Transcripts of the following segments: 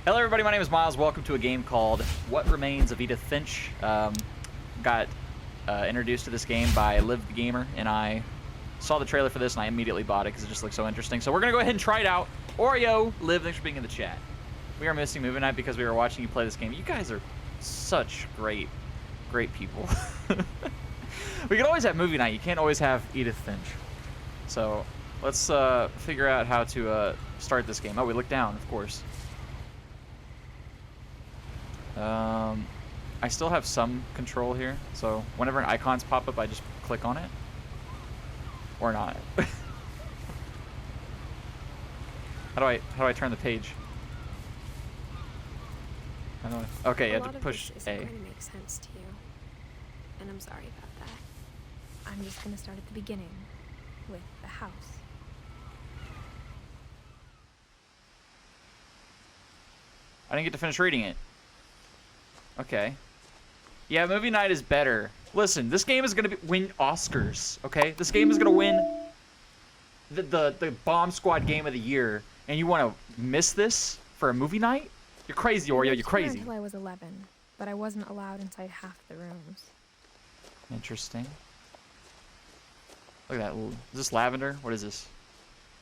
Hello everybody, my name is Myles. Welcome to a game called What Remains of Edith Finch. Got introduced to this game by Liv the Gamer, and I saw the trailer for this and I immediately bought it because it just looks so interesting. So we're going to go ahead and try it out. Oreo, Liv, thanks for being in the chat. We are missing movie night because we were watching you play this game. You guys are such great people. We can always have movie night. You can't always have Edith Finch. So let's figure out how to start this game. Oh, we look down, of course. I still have some control here, so whenever an icons pop up, I just click on it. Or not. How do I turn the page? Okay, you have to push this A. isn't going to make sense to you, and I'm sorry about that. I'm just going to start at the beginning with the house. I didn't get to finish reading it. Okay. Yeah, movie night is better. Listen, this game is gonna win Oscars. Okay, this game is gonna win the BombSquad Game of the Year, and you want to miss this for a movie night? You're crazy, Oreo. You're crazy. Until I was 11, but I wasn't allowed inside half the rooms. Interesting. Look at that. Is this lavender? What is this?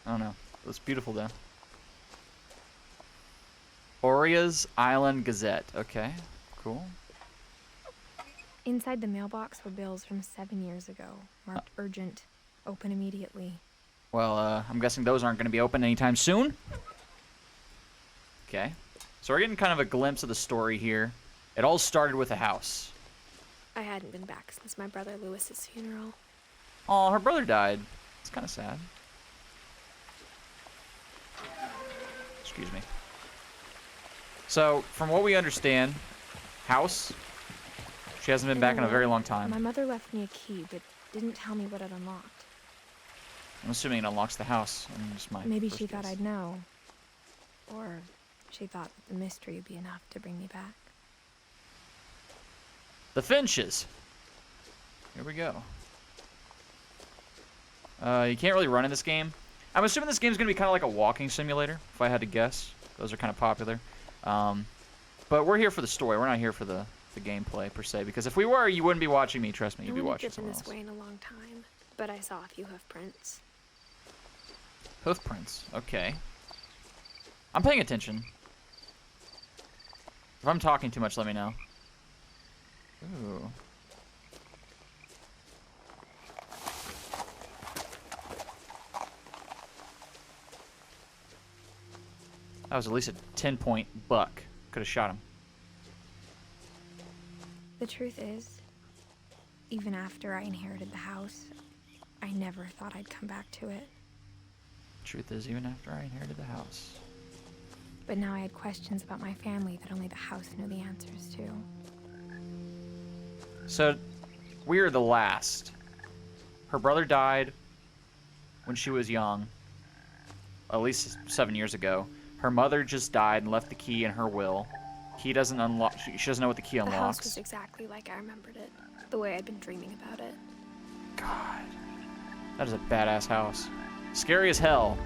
I don't know. It's beautiful though. Orea's Island Gazette. Okay. Cool. Inside the mailbox were bills from 7 years ago, marked urgent, open immediately. Well, I'm guessing those aren't going to be open anytime soon. Okay. So we're getting kind of a glimpse of the story here. It all started with a house. I hadn't been back since my brother Lewis's funeral. Oh, her brother died. It's kind of sad. Excuse me. So, from what we understand, house. She hasn't been back in a very long time. My mother left me a key, but didn't tell me what it unlocked. I'm assuming it unlocks the house. I mean, just my Maybe first she thought guess. I'd know. Or she thought that the mystery would be enough to bring me back. The Finches. Here we go. You can't really run in this game. I'm assuming this game's going to be kind of like a walking simulator, if I had to guess. Those are kind of popular. But we're here for the story. We're not here for the gameplay, per se. Because if we were, you wouldn't be watching me. Trust me, you'd be watching someone else. I haven't driven this way in a long time, but I saw a few hoof prints. Hoof prints. Okay. I'm paying attention. If I'm talking too much, let me know. Ooh. That was at least a 10-point buck. Could have shot him. The truth is, even after I inherited the house, I never thought I'd come back to it. Truth is, even after I inherited the house. But now I had questions about my family that only the house knew the answers to. So, we're the last. Her brother died when she was young, at least 7 years ago. Her mother just died and left the key in her will. Key doesn't unlock. She doesn't know what the key unlocks. The house was exactly like I remembered it, the way I'd been dreaming about it. God, that is a badass house. Scary as hell.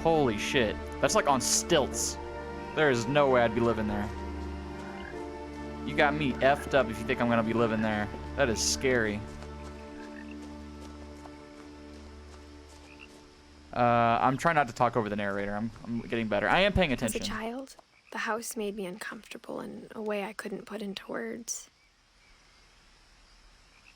Holy shit. That's like on stilts. There is no way I'd be living there. You got me effed up if you think I'm gonna be living there. That is scary. I'm trying not to talk over the narrator. I'm getting better. I am paying attention. As a child, the house made me uncomfortable in a way I couldn't put into words.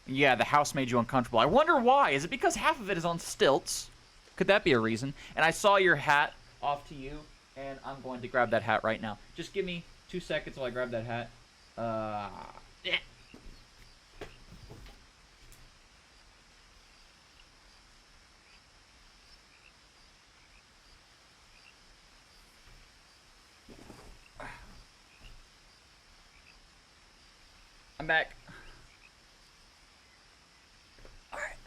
Yeah, the house made you uncomfortable. I wonder why. Is it because half of it is on stilts? Could that be a reason? And I saw your hat off to you, and I'm going to grab that hat right now. Just give me 2 seconds while I grab that hat. Yeah. I'm back. Alright.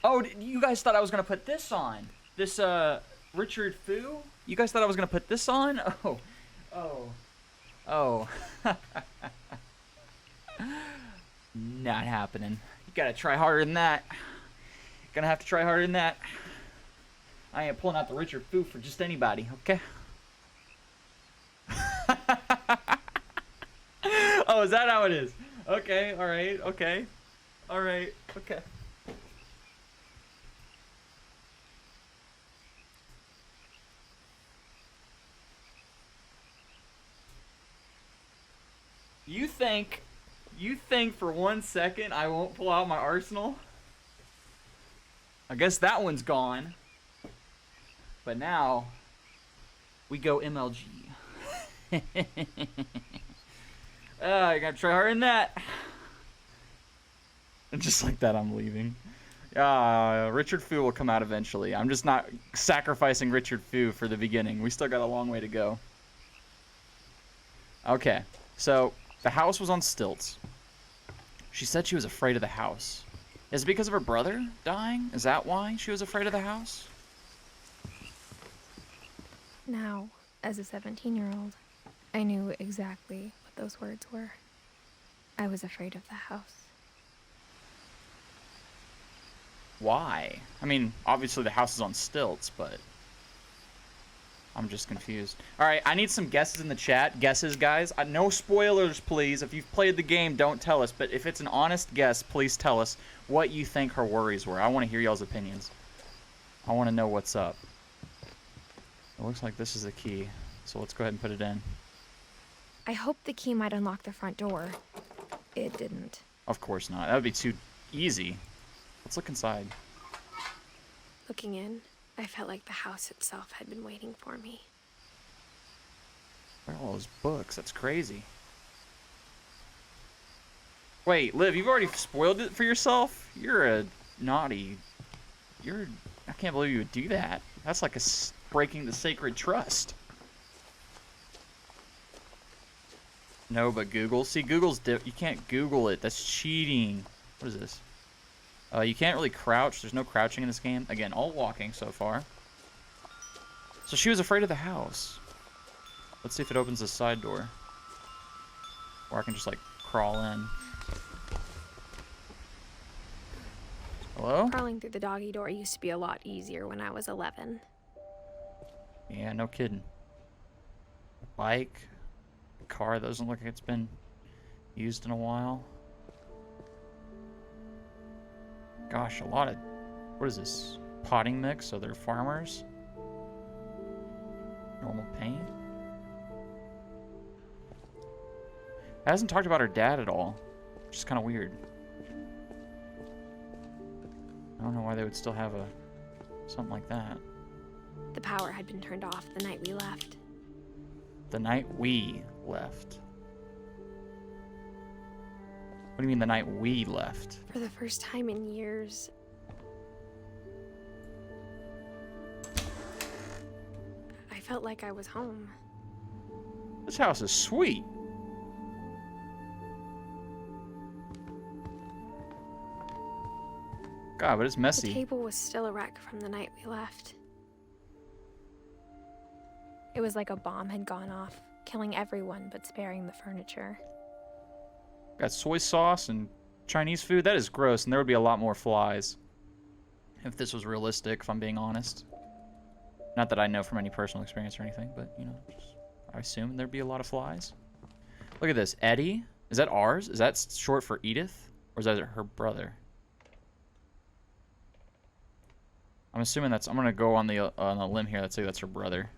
Oh, you guys thought I was gonna put this on. This, Richard Fu? You guys thought I was gonna put this on? Oh. Not happening. You gotta try harder than that. Gonna have to try harder than that. I ain't pulling out the Richard Fu for just anybody, okay? Oh, is that how it is? Okay, alright, okay. Alright, okay. You think for 1 second I won't pull out my arsenal? I guess that one's gone. But now, we go MLG. I gotta try harder than that. And just like that, I'm leaving. Richard Fu will come out eventually. I'm just not sacrificing Richard Fu for the beginning. We still got a long way to go. Okay, so the house was on stilts. She said she was afraid of the house. Is it because of her brother dying? Is that why she was afraid of the house? Now, as a 17-year-old, I knew exactly what those words were. I was afraid of the house. Why? I mean, obviously the house is on stilts, but I'm just confused. Alright, I need some guesses in the chat. Guesses, guys. No spoilers, please. If you've played the game, don't tell us. But if it's an honest guess, please tell us what you think her worries were. I want to hear y'all's opinions. I want to know what's up. It looks like this is the key. So let's go ahead and put it in. I hoped the key might unlock the front door. It didn't. Of course not. That would be too easy. Let's look inside. Looking in, I felt like the house itself had been waiting for me. Where are all those books? That's crazy. Wait, Liv, you've already spoiled it for yourself? You're a naughty... I can't believe you would do that. That's like breaking the sacred trust. No, but Google. See, Google's you can't Google it. That's cheating. What is this? You can't really crouch. There's no crouching in this game. Again, all walking so far. So she was afraid of the house. Let's see if it opens the side door. Or I can just, like, crawl in. Hello? Crawling through the doggy door used to be a lot easier when I was 11. Yeah, no kidding. Bike. Car, that doesn't look like it's been used in a while. Gosh, a lot of... What is this? Potting mix, so they're farmers. Normal paint. It hasn't talked about her dad at all, which is kind of weird. I don't know why they would still have something like that. The power had been turned off the night we left. The night we left. What do you mean the night we left? For the first time in years, I felt like I was home. This house is sweet. God, but it's messy. The table was still a wreck from the night we left. It was like a bomb had gone off, killing everyone but sparing the furniture. Got soy sauce and Chinese food. That is gross, and there would be a lot more flies if this was realistic, if I'm being honest. Not that I know from any personal experience or anything, but, you know, I assume there'd be a lot of flies. Look at this. Eddie? Is that ours? Is that short for Edith? Or is that her brother? I'm assuming that's... I'm going to go on the limb here. Let's say that's her brother.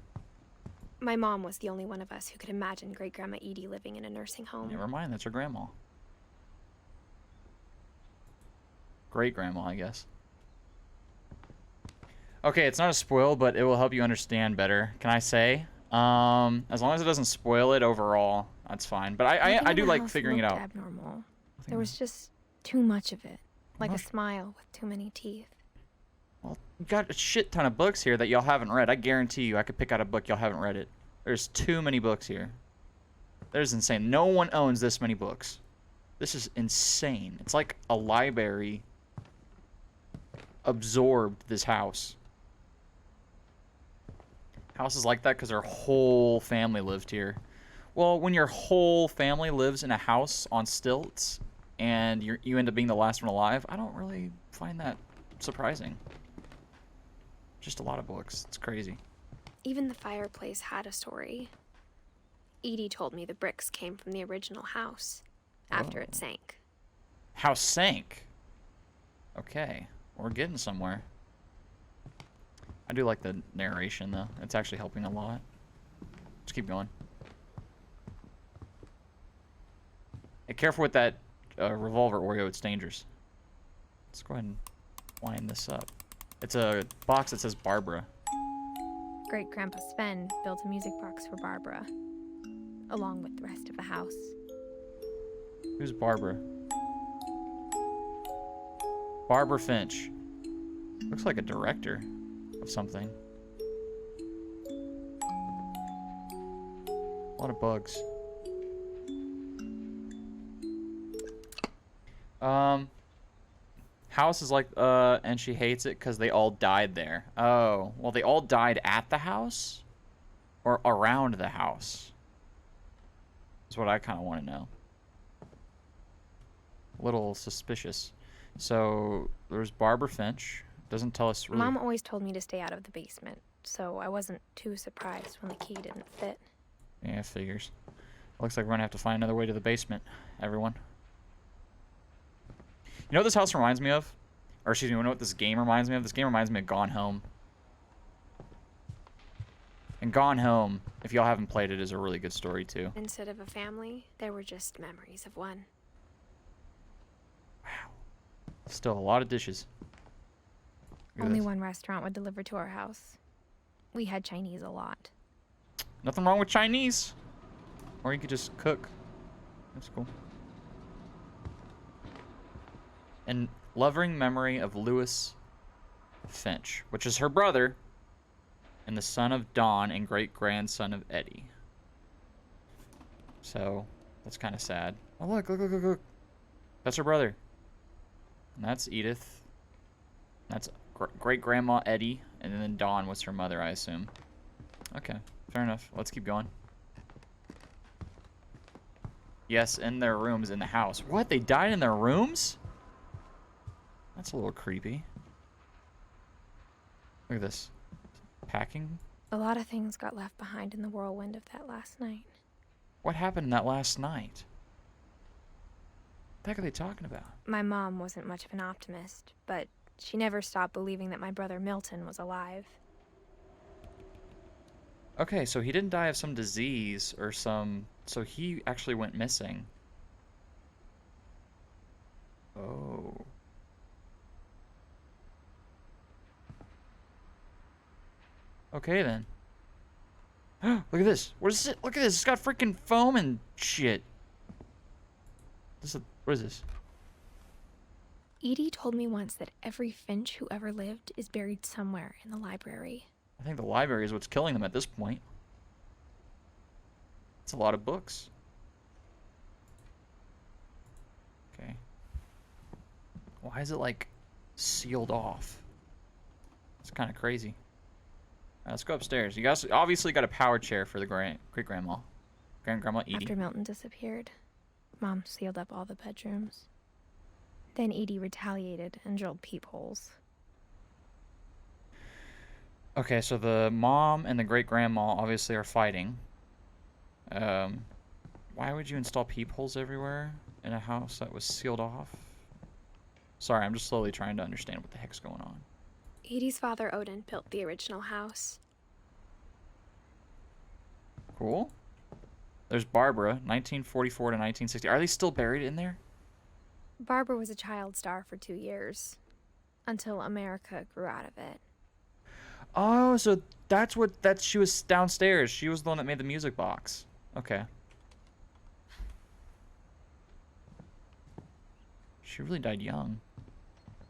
My mom was the only one of us who could imagine Great-Grandma Edie living in a nursing home. Never mind, that's her grandma. Great-grandma, I guess. Okay, it's not a spoil, but it will help you understand better. Can I say? As long as it doesn't spoil it overall, that's fine. But I do like figuring it out. Abnormal. There was just too much of it. Like a smile with too many teeth. Well, you got a shit ton of books here that y'all haven't read. I guarantee you I could pick out a book y'all haven't read it. There's too many books here. That is insane. No one owns this many books. This is insane. It's like a library absorbed this house. Houses like that because their whole family lived here. Well, when your whole family lives in a house on stilts and you end up being the last one alive, I don't really find that surprising. Just a lot of books. It's crazy. Even the fireplace had a story. Edie told me the bricks came from the original house after it sank. House sank. Okay, we're getting somewhere. I do like the narration, though. It's actually helping a lot. Just keep going. Hey, careful with that revolver, Oreo. It's dangerous. Let's go ahead and wind this up. It's a box that says Barbara. Great-Grandpa Sven built a music box for Barbara, along with the rest of the house. Who's Barbara? Barbara Finch. Looks like a director of something. A lot of bugs. House is like, and she hates it because they all died there. Oh, well, they all died at the house? Or around the house? That's what I kind of want to know. A little suspicious. So, there's Barbara Finch. Doesn't tell us really... Mom always told me to stay out of the basement, so I wasn't too surprised when the key didn't fit. Yeah, figures. Looks like we're going to have to find another way to the basement, everyone. You know what this house reminds me of? Or excuse me, you know what this game reminds me of? This game reminds me of Gone Home. And Gone Home, if y'all haven't played it, is a really good story too. Instead of a family, there were just memories of one. Wow. Still a lot of dishes. Only one restaurant would deliver to our house. We had Chinese a lot. Nothing wrong with Chinese. Or you could just cook. That's cool. In loving memory of Lewis Finch, which is her brother, and the son of Don and great-grandson of Eddie. So, that's kind of sad. Oh, look, look, look, look, look. That's her brother. And that's Edith. That's great-grandma Eddie, and then Dawn was her mother, I assume. Okay, fair enough. Let's keep going. Yes, in their rooms in the house. What? They died in their rooms? That's a little creepy. Look at this. Packing? A lot of things got left behind in the whirlwind of that last night. What happened that last night? What the heck are they talking about? My mom wasn't much of an optimist, but she never stopped believing that my brother Milton was alive. Okay, so he didn't die of some disease or some... So he actually went missing. Oh. Okay, then. Look at this. What is it? Look at this. It's got freaking foam and shit. What is this? Edie told me once that every Finch who ever lived is buried somewhere in the library. I think the library is what's killing them at this point. It's a lot of books. Okay. Why is it, like, sealed off? It's kind of crazy. All right, let's go upstairs. You guys obviously got a power chair for the great-grandma. Grandma Edie. After Milton disappeared, Mom sealed up all the bedrooms. Then Edie retaliated and drilled peepholes. Okay, so the mom and the great-grandma obviously are fighting. Why would you install peepholes everywhere in a house that was sealed off? Sorry, I'm just slowly trying to understand what the heck's going on. Edie's father Odin built the original house. Cool. There's Barbara, 1944 to 1960. Are they still buried in there? Barbara was a child star for 2 years, until America grew out of it. Oh, so she was downstairs. She was the one that made the music box. Okay. She really died young.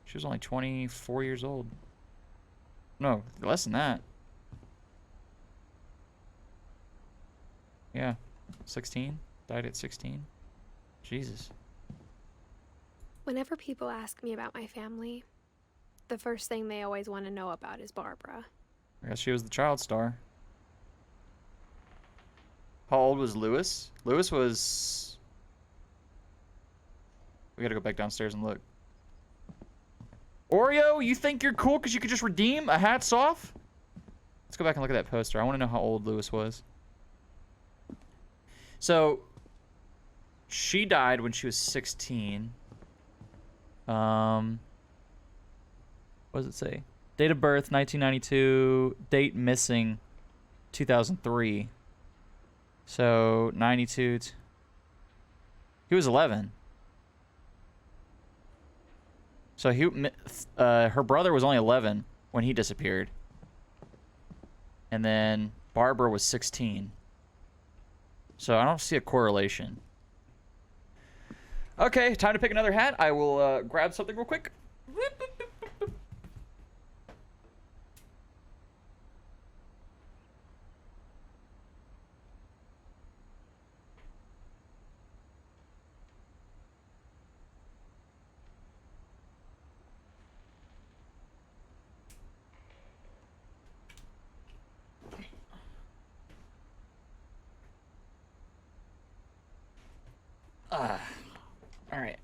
She was only 24 years old. No, less than that. Yeah, 16. Died at 16. Jesus. Whenever people ask me about my family, the first thing they always want to know about is Barbara. I guess she was the child star. How old was Lewis? Lewis was... We gotta go back downstairs and look. Oreo, you think you're cool because you could just redeem a hats off? Let's go back and look at that poster. I want to know how old Lewis was. So, she died when she was 16. What does it say? Date of birth, 1992. Date missing, 2003. So, 92. He was 11. So, her brother was only 11 when he disappeared. And then Barbara was 16. So, I don't see a correlation. Okay, time to pick another hat. I will grab something real quick. All right.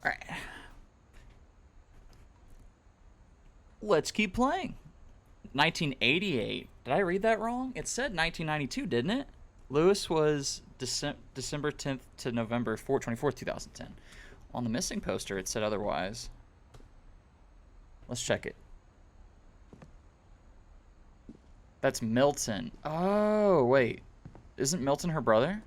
All right. Let's keep playing. 1988. Did I read that wrong? It said 1992, didn't it? Lewis was December 10th to November 24th, 2010. On the missing poster, it said otherwise. Let's check it. That's Milton. Oh, wait. Isn't Milton her brother?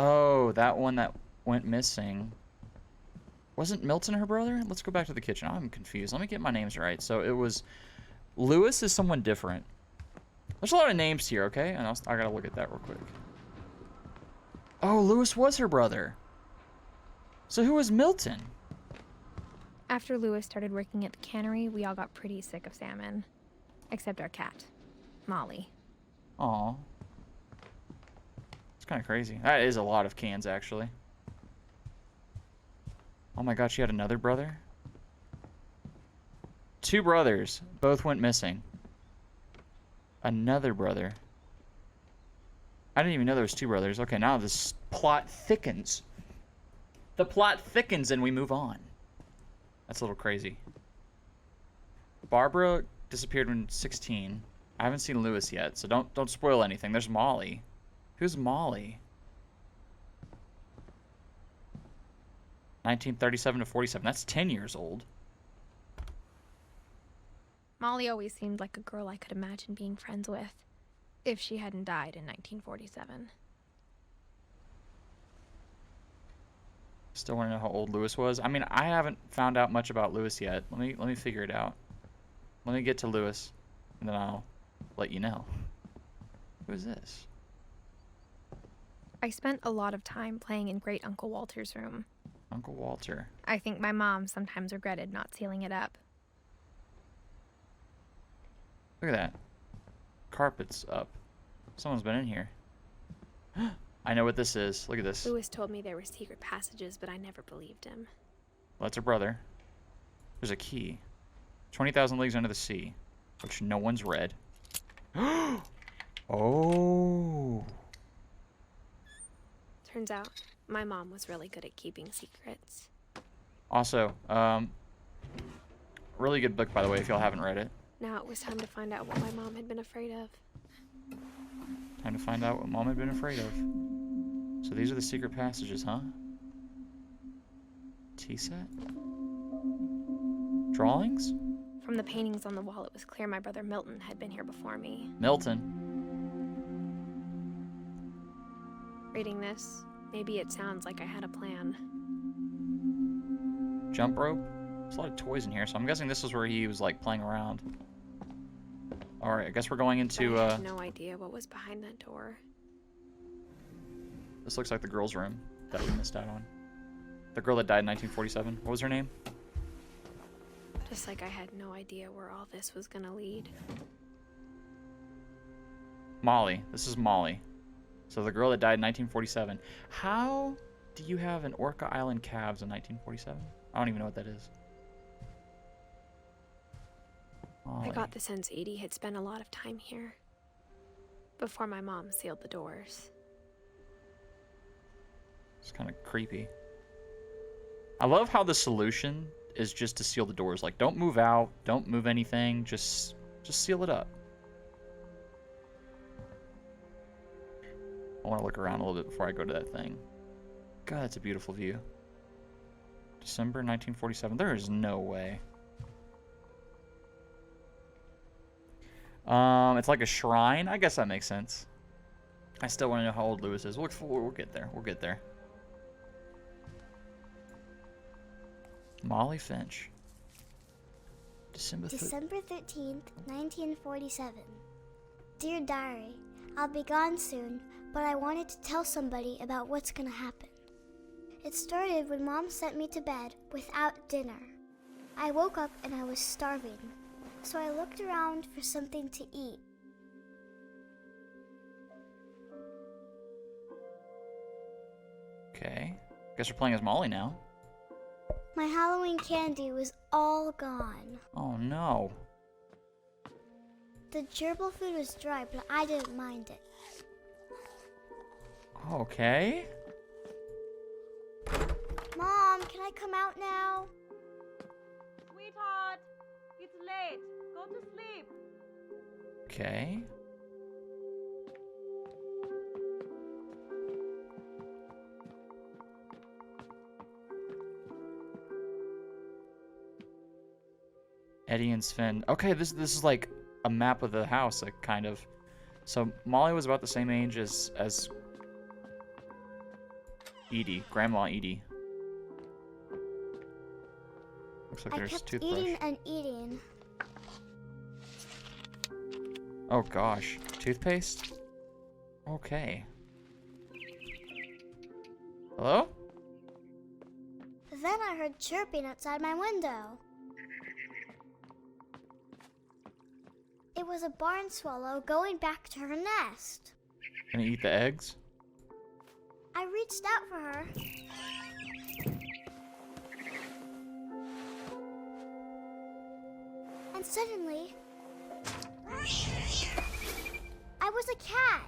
Oh, that one that went missing. Wasn't Milton her brother? Let's go back to the kitchen. I'm confused. Let me get my names right. So it was... Lewis is someone different. There's a lot of names here, okay? And I gotta look at that real quick. Oh, Lewis was her brother. So who was Milton? After Lewis started working at the cannery, we all got pretty sick of salmon. Except our cat, Molly. Aw. It's kind of crazy. That is a lot of cans, actually. Oh my god, she had another brother? 2 brothers. Both went missing. Another brother. I didn't even know there was 2 brothers. Okay, now this plot thickens. The plot thickens and we move on. That's a little crazy. Barbara disappeared when 16. I haven't seen Lewis yet, so don't spoil anything. There's Molly. Who's Molly? 1937 to 47. That's 10 years old. Molly always seemed like a girl I could imagine being friends with, if she hadn't died in 1947. Still want to know how old Lewis was? I mean, I haven't found out much about Lewis yet. Let me figure it out. Let me get to Lewis, and then I'll let you know. Who is this? I spent a lot of time playing in Great Uncle Walter's room. Uncle Walter. I think my mom sometimes regretted not sealing it up. Look at that. Carpet's up. Someone's been in here. I know what this is. Look at this. Lewis told me there were secret passages, but I never believed him. Well, that's her brother. There's a key. 20,000 Leagues Under the Sea, which no one's read. Oh. Turns out, my mom was really good at keeping secrets. Also, really good book, by the way, if y'all haven't read it. Now it was time to find out what my mom had been afraid of. Time to find out what Mom had been afraid of. So these are the secret passages, huh? Tea set? Drawings? From the paintings on the wall, it was clear my brother Milton had been here before me. Milton. Reading this, maybe it sounds like I had a plan. Jump rope? There's a lot of toys in here, so I'm guessing this is where he was, like, playing around. Alright, I guess we're going into, I had no idea what was behind that door. This looks like the girl's room that we missed out on. The girl that died in 1947. What was her name? Just like I had no idea where all this was gonna lead. Molly. This is Molly. So the girl that died in 1947. How do you have an Orca Island calves in 1947? I don't even know what that is. Molly. I got the sense Edie had spent a lot of time here. Before my mom sealed the doors. It's kind of creepy. I love how the solution is just to seal the doors. Like, don't move out, don't move anything, just seal it up. I want to look around a little bit before I go to that thing. God, that's a beautiful view. December 1947. There is no way. It's like a shrine. I guess that makes sense. I still want to know how old Lewis is. We'll get there. We'll get there. Molly Finch. December 13th, 1947. Dear Diary, I'll be gone soon, but I wanted to tell somebody about what's gonna happen. It started when Mom sent me to bed without dinner. I woke up and I was starving, so I looked around for something to eat. Okay. Guess we're playing as Molly now. My Halloween candy was all gone. Oh no. The gerbil food was dry, but I didn't mind it. Okay. Mom, can I come out now? Sweetheart, it's late. Go to sleep. Okay. Eddie and Sven. Okay, this is like a map of the house, like kind of. So Molly was about the same age as Edie, Grandma Edie. Looks like I there's kept toothbrush. eating and eating. Oh gosh, toothpaste? Okay. Hello? Then I heard chirping outside my window. It was a barn swallow going back to her nest. Gonna eat the eggs? I reached out for her. And suddenly, I was a cat.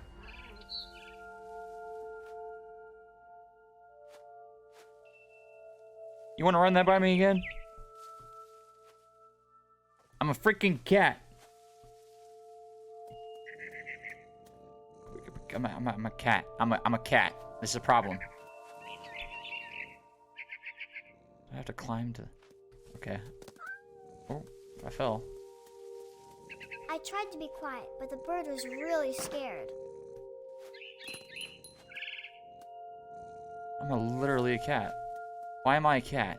You wanna run that by me again? I'm a freaking cat. I'm a cat. I'm a cat. This is a problem. I have to climb to... Okay. Oh, I fell. I tried to be quiet, but the bird was really scared. I'm literally a cat. Why am I a cat?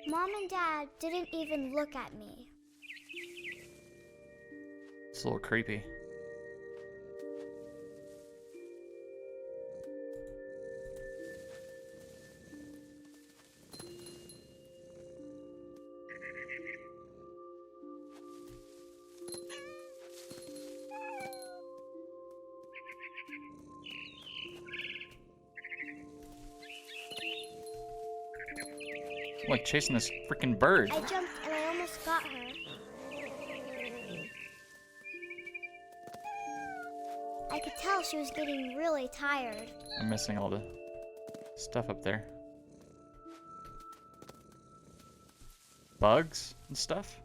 Mom and Dad didn't even look at me. It's a little creepy. I'm like chasing this freaking bird. I jumped and I almost got her. I could tell she was getting really tired. I'm missing all the stuff up there. Bugs and stuff.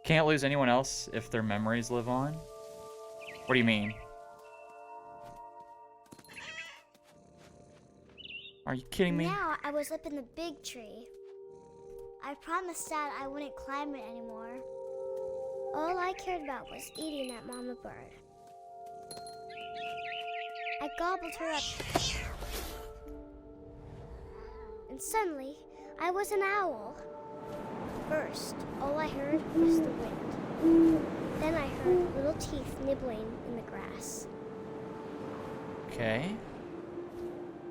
Can't lose anyone else if their memories live on. What do you mean? Are you kidding me? Now I was up in the big tree. I promised Dad I wouldn't climb it anymore. All I cared about was eating that mama bird. I gobbled her up. And suddenly, I was an owl. First, all I heard was the wind. Then I heard little teeth nibbling in the grass. Okay.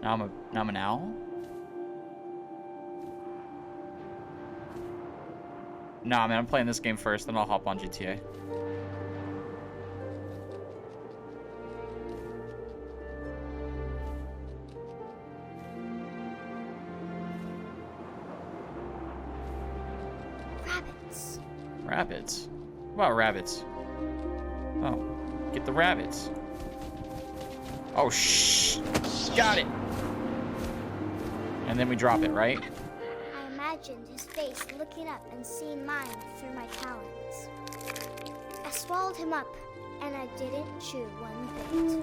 Now I'm an owl? Nah, man, I'm playing this game first, then I'll hop on GTA. Rabbits? What about rabbits? Oh, get the rabbits. Oh, shh. Got it. And then we drop it, right? I imagined his face looking up and seeing mine through my talons. I swallowed him up, and I didn't chew one bit.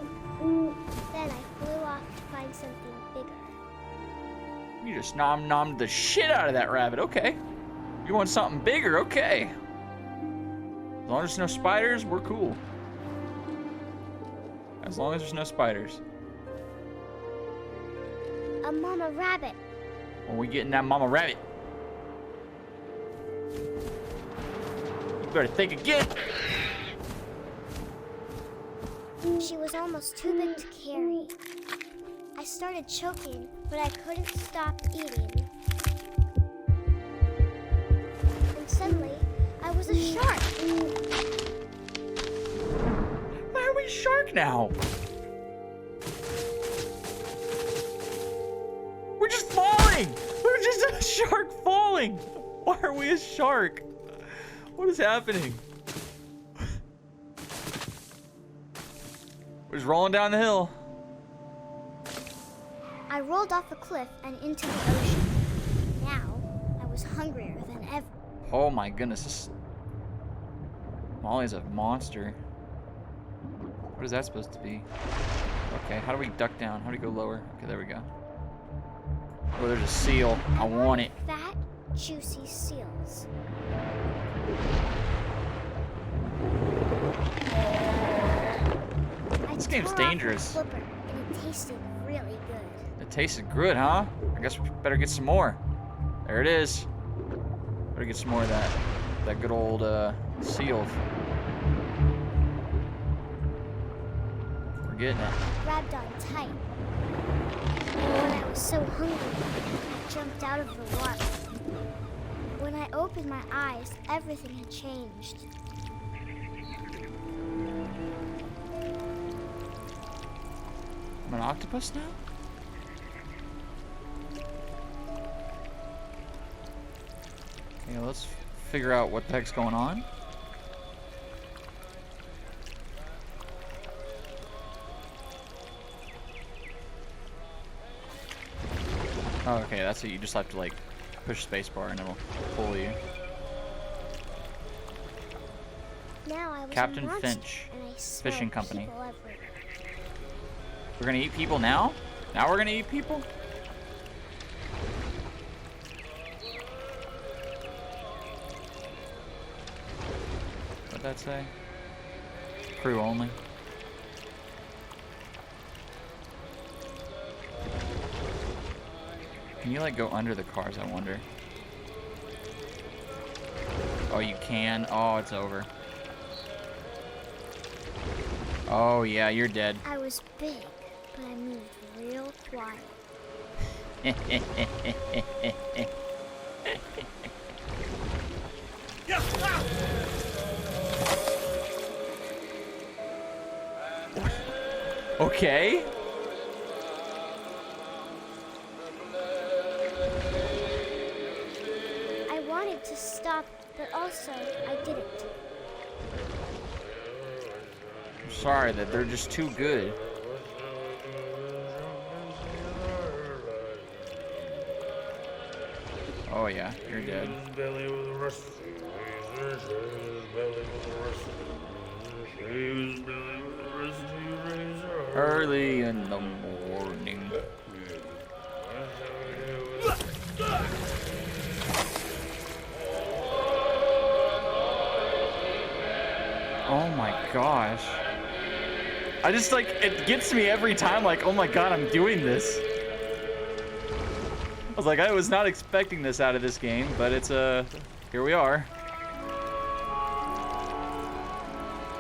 Then I flew off to find something bigger. You just nom-nommed the shit out of that rabbit. Okay. You want something bigger? Okay. As long as there's no spiders, we're cool. As long as there's no spiders. A mama rabbit. When we getting that mama rabbit. You better think again. She was almost too big to carry. I started choking, but I couldn't stop eating. And suddenly, I was a shark. Why are we a shark now? We're just falling. We're just a shark falling. Why are we a shark? What is happening? We're just rolling down the hill. I rolled off a cliff and into the ocean. Now, I was hungrier than ever. Oh my goodness, Molly's a monster. What is that supposed to be? Okay, how do we duck down? How do we go lower? Okay, there we go. Oh, there's a seal. I want it. Fat, juicy seals. This game's dangerous. And it tasted really good. It tasted good, huh? I guess we better get some more. There it is. Better get some more of that good old seal. We're getting it. Grabbed on tight. And when I was so hungry, I jumped out of the water. When I opened my eyes, everything had changed. I'm an octopus now? Okay, let's figure out what the heck's going on. Oh, okay, that's it. You just have to, like, push spacebar and it'll pull you. Now I was Captain a monster, Finch, and I smelled Fishing Company. people everywhere. We're gonna eat people now? Now we're gonna eat people? What'd that say? Crew only. Can you like go under the cars, I wonder? Oh, you can? Oh, it's over. Oh yeah, you're dead. I was big, but I moved real quiet. Okay. I wanted to stop, but also I didn't. I'm sorry that they're just too good. Oh yeah, you're dead. Early in the morning. Oh my gosh. I just like, it gets me every time, like, oh my god, I'm doing this. I was like, I was not expecting this out of this game, but it's, here we are.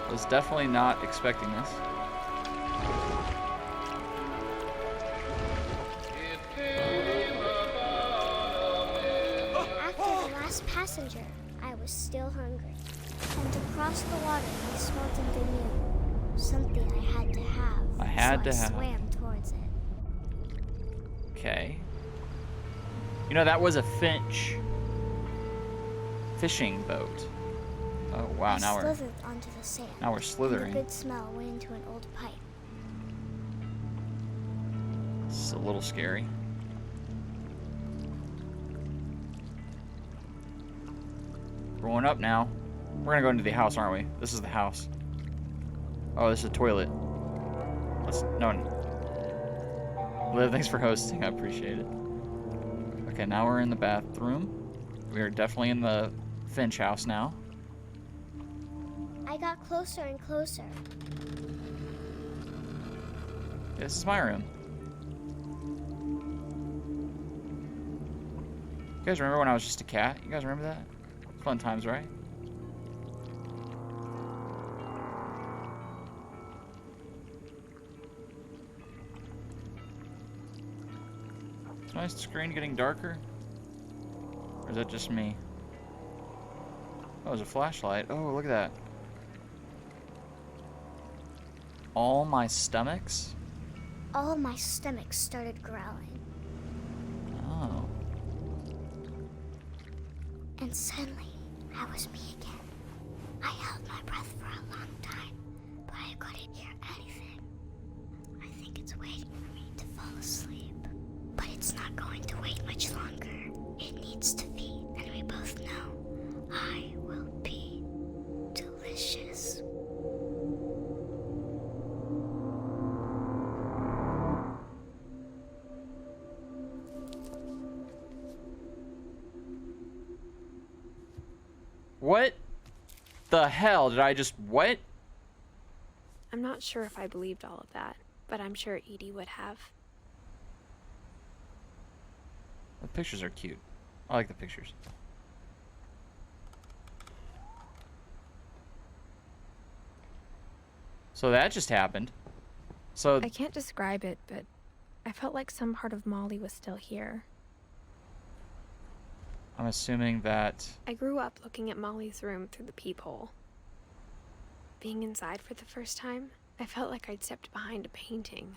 I was definitely not expecting this. After the last passenger, I was still hungry. And to cross the water, I smelled something new. Something I had to have. I had to have. I swam towards it. Okay. You know, that was a Finch fishing boat. Oh wow, I now we're slithered onto the sand. now we're And slithering. the good smell went into an old pipe. It's a little scary. We're going up now. We're gonna go into the house, aren't we? This is the house. Oh, this is a toilet. Let's no. Liv, thanks for hosting. I appreciate it. Okay, now we're in the bathroom. We are definitely in the Finch house now. I got closer and closer. This is my room. You guys remember when I was just a cat? You guys remember that? Fun times, right? Is my screen getting darker? Or is that just me? Oh, there's a flashlight. Oh, look at that. All my stomachs? All my stomach started growling. Oh. And suddenly, I was me again. I held my breath for a long time, but I couldn't hear anything. I think it's waiting for me to fall asleep. But it's not going to wait much longer. It needs to feed, and we both know I will be delicious. What the hell did I just... What? I'm not sure if I believed all of that, but I'm sure Edie would have. The pictures are cute. I like the pictures. So that just happened. So I can't describe it, but I felt like some part of Molly was still here. I'm assuming that... I grew up looking at Molly's room through the peephole. Being inside for the first time, I felt like I'd stepped behind a painting.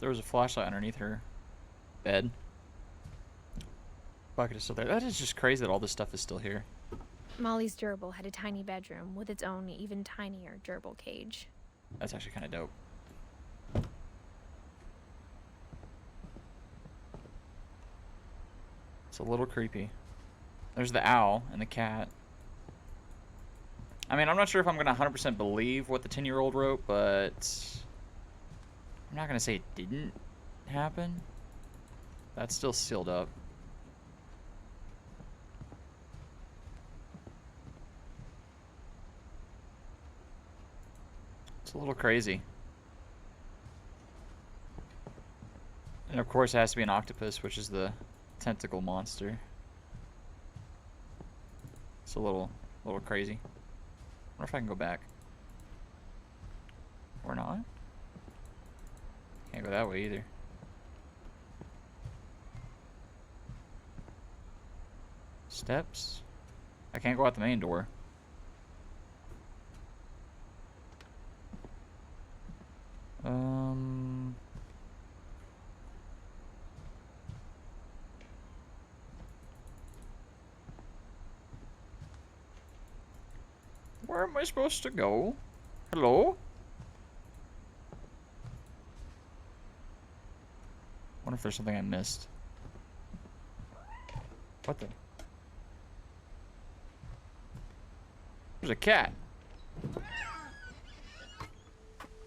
There was a flashlight underneath her bed. Bucket is still there. That is just crazy that all this stuff is still here. Molly's gerbil had a tiny bedroom with its own even tinier gerbil cage. That's actually kind of dope. It's a little creepy. There's the owl and the cat. I mean, I'm not sure if I'm going to 100% believe what the 10-year-old wrote, but I'm not going to say it didn't happen. That's still sealed up. It's a little crazy. And of course it has to be an octopus, which is the tentacle monster. It's a little crazy. I wonder if I can go back. Or not. Can't go that way either. Steps. I can't go out the main door. Where am I supposed to go? Hello? Wonder if there's something I missed. What the? There's a cat.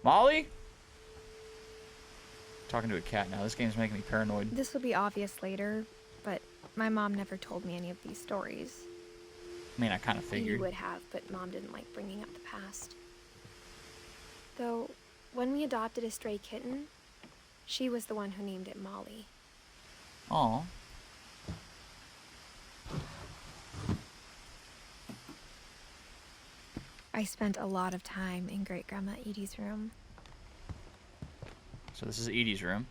Molly? Talking to a cat now. This game's making me paranoid. This will be obvious later, but my mom never told me any of these stories. I mean, I kind of Edie figured. would have, but Mom didn't like bringing up the past. Though, when we adopted a stray kitten, she was the one who named it Molly. Aw. I spent a lot of time in Great Grandma Edie's room. So this is Edie's room.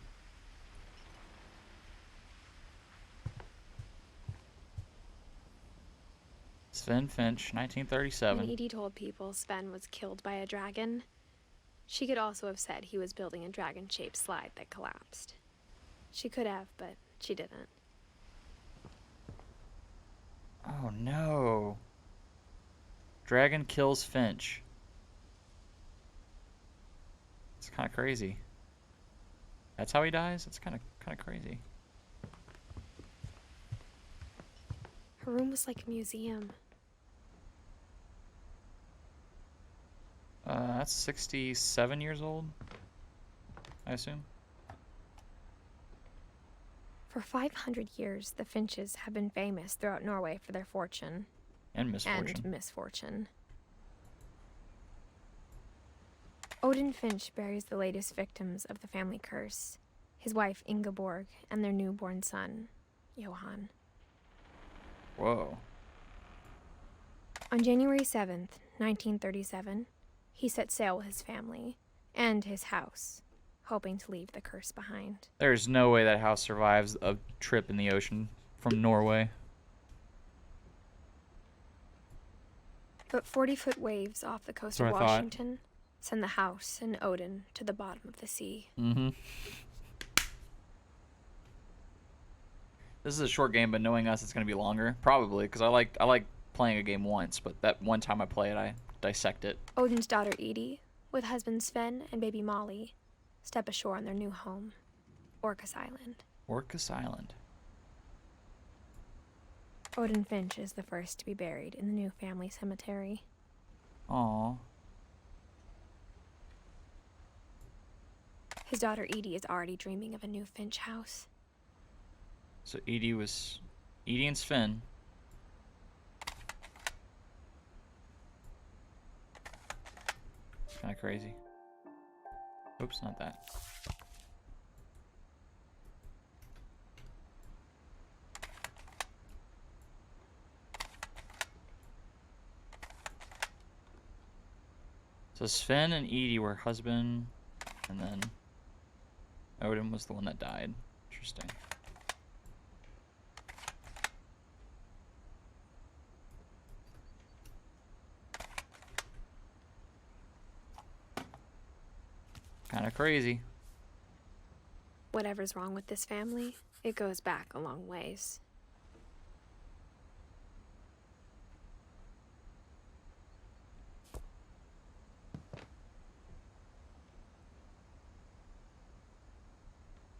Sven Finch, When 1937. Edie told people Sven was killed by a dragon, she could also have said he was building a dragon-shaped slide that collapsed. She could have, but she didn't. Oh no. Dragon kills Finch. It's kind of crazy. That's how he dies? That's kind of crazy. Her room was like a museum. That's 67 years old, I assume. For 500 years, the Finches have been famous throughout Norway for their fortune. And misfortune. And misfortune. Odin Finch buries the latest victims of the family curse, his wife Ingeborg and their newborn son, Johan. Whoa. On January 7th, 1937, he set sail with his family and his house, hoping to leave the curse behind. There's no way that house survives a trip in the ocean from Norway. But 40-foot waves off the coast That's of what I thought. Washington send the house and Odin to the bottom of the sea. Mm-hmm. This is a short game, but knowing us, it's going to be longer. Probably, because I like playing a game once, but that one time I play it, I dissect it. Odin's daughter Edie, with husband Sven and baby Molly, step ashore on their new home, Orcas Island. Orcas Island. Odin Finch is the first to be buried in the new family cemetery. Aww. His daughter Edie is already dreaming of a new Finch house. So Edie and Sven. Kind of crazy. Oops, not that. So Sven and Edie were husband, and then Odin was the one that died. Interesting. Kind of crazy. Whatever's wrong with this family, it goes back a long ways.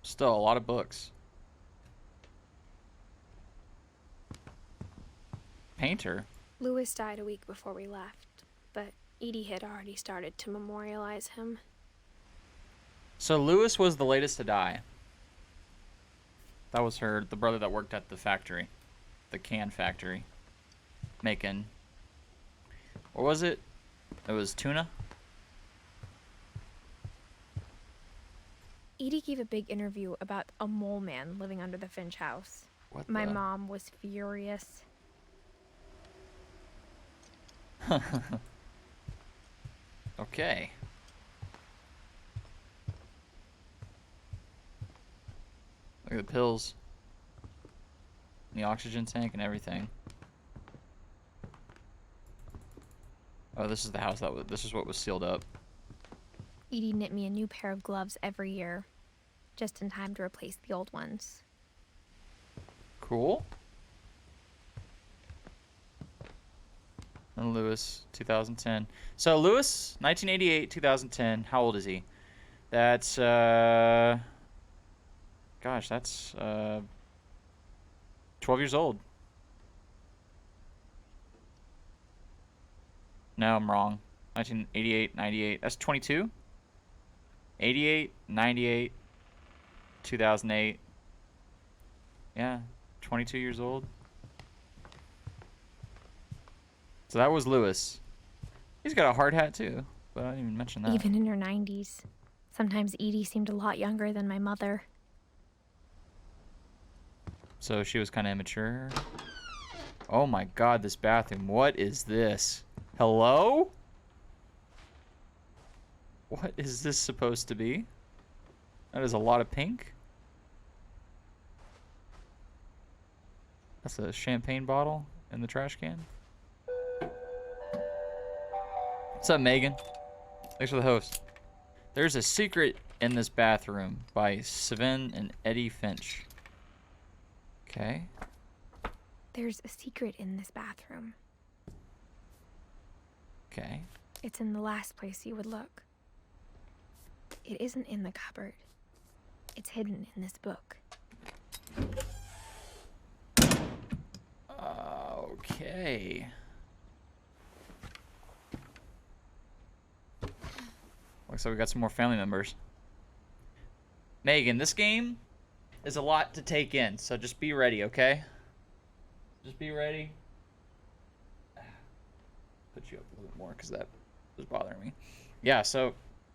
Still a lot of books. Painter. Lewis died a week before we left, but Edie had already started to memorialize him. So Lewis was the latest to die. That was the brother that worked at the factory. The can factory. Making, what was it? It was tuna? Edie gave a big interview about a mole man living under the Finch house. What My the? mom was furious. Okay. Look at the pills. And the oxygen tank and everything. Oh, this is the house this is what was sealed up. Edie knit me a new pair of gloves every year, just in time to replace the old ones. Cool. And Lewis, 2010. So Lewis, 1988, 2010. How old is he? That's gosh, that's 12 years old. No, I'm wrong. 1988, 98. That's 22? 88, 98, 2008. Yeah, 22 years old. So that was Lewis. He's got a hard hat too, but I didn't even mention that. Even in her 90s. Sometimes Edie seemed a lot younger than my mother. So she was kind of immature. Oh my god, this bathroom. What is this? Hello? What is this supposed to be? That is a lot of pink. That's a champagne bottle in the trash can. What's up, Megan? Thanks for the host. There's a secret in this bathroom by Sven and Eddie Finch. Okay. There's a secret in this bathroom. Okay. It's in the last place you would look. It isn't in the cupboard. It's hidden in this book. Okay. Looks like we got some more family members. Megan, this game is a lot to take in, so just be ready, okay? Just be ready. Put you up a little bit more because that was bothering me. Yeah, so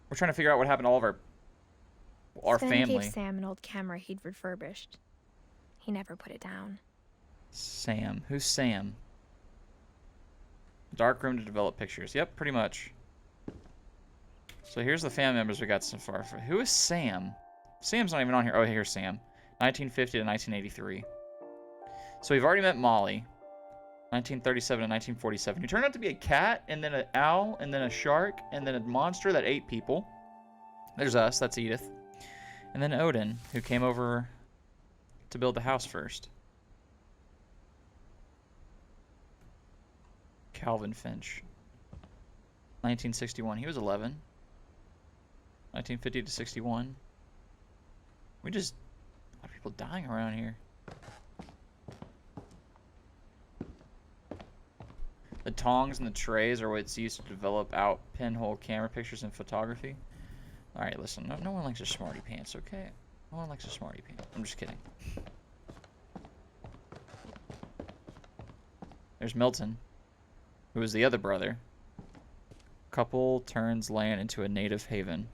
we're trying to figure out what happened to all of our Sven family. gave Sam an old camera he'd refurbished. He never put it down. Sam. Who's Sam? Dark room to develop pictures. Yep, pretty much. So here's the family members we got so far. Who is Sam? Sam's not even on here. Oh, here's Sam. 1950 to 1983. So we've already met Molly. 1937 to 1947. Who turned out to be a cat, and then an owl, and then a shark, and then a monster that ate people. There's us. That's Edith. And then Odin, who came over to build the house first. Calvin Finch. 1961. He was 11. 1950 to 61. We just... A lot of people dying around here. The tongs and the trays are what's used to develop out pinhole camera pictures and photography. Alright, listen. No one likes a smarty pants, okay? No one likes a smarty pants. I'm just kidding. There's Milton, who is the other brother. Couple turns land into a native haven.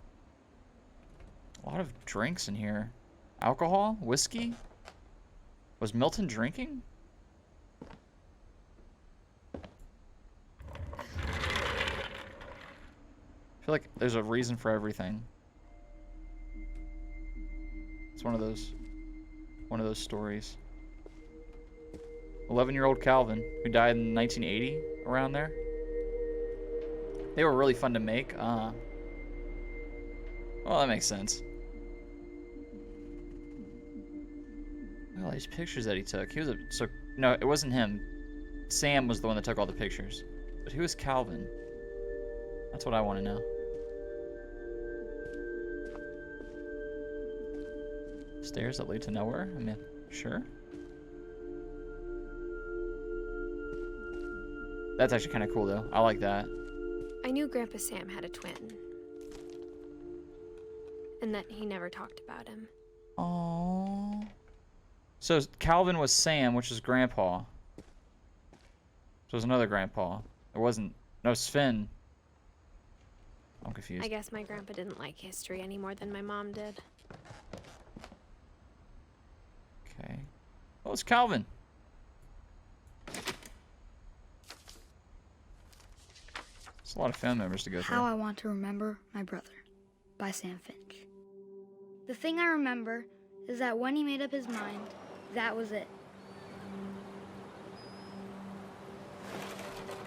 A lot of drinks in here. Alcohol? Whiskey? Was Milton drinking? I feel like there's a reason for everything. It's one of those stories. 11-year-old Calvin, who died in 1980, around there. They were really fun to make. Well, that makes sense. All these pictures that he took. He was no, it wasn't him. Sam was the one that took all the pictures. But who is Calvin? That's what I want to know. Stairs that lead to nowhere? I mean, sure. That's actually kind of cool, though. I like that. I knew Grandpa Sam had a twin. And that he never talked about him. Oh. So Calvin was Sam, which is Grandpa. So it was another Grandpa. It wasn't... No, Sven. I'm confused. I guess my grandpa didn't like history any more than my mom did. Okay. Oh, it's Calvin. It's a lot of family members to go through. How I Want to Remember My Brother by Sam Finch. The thing I remember is that when he made up his mind, that was it.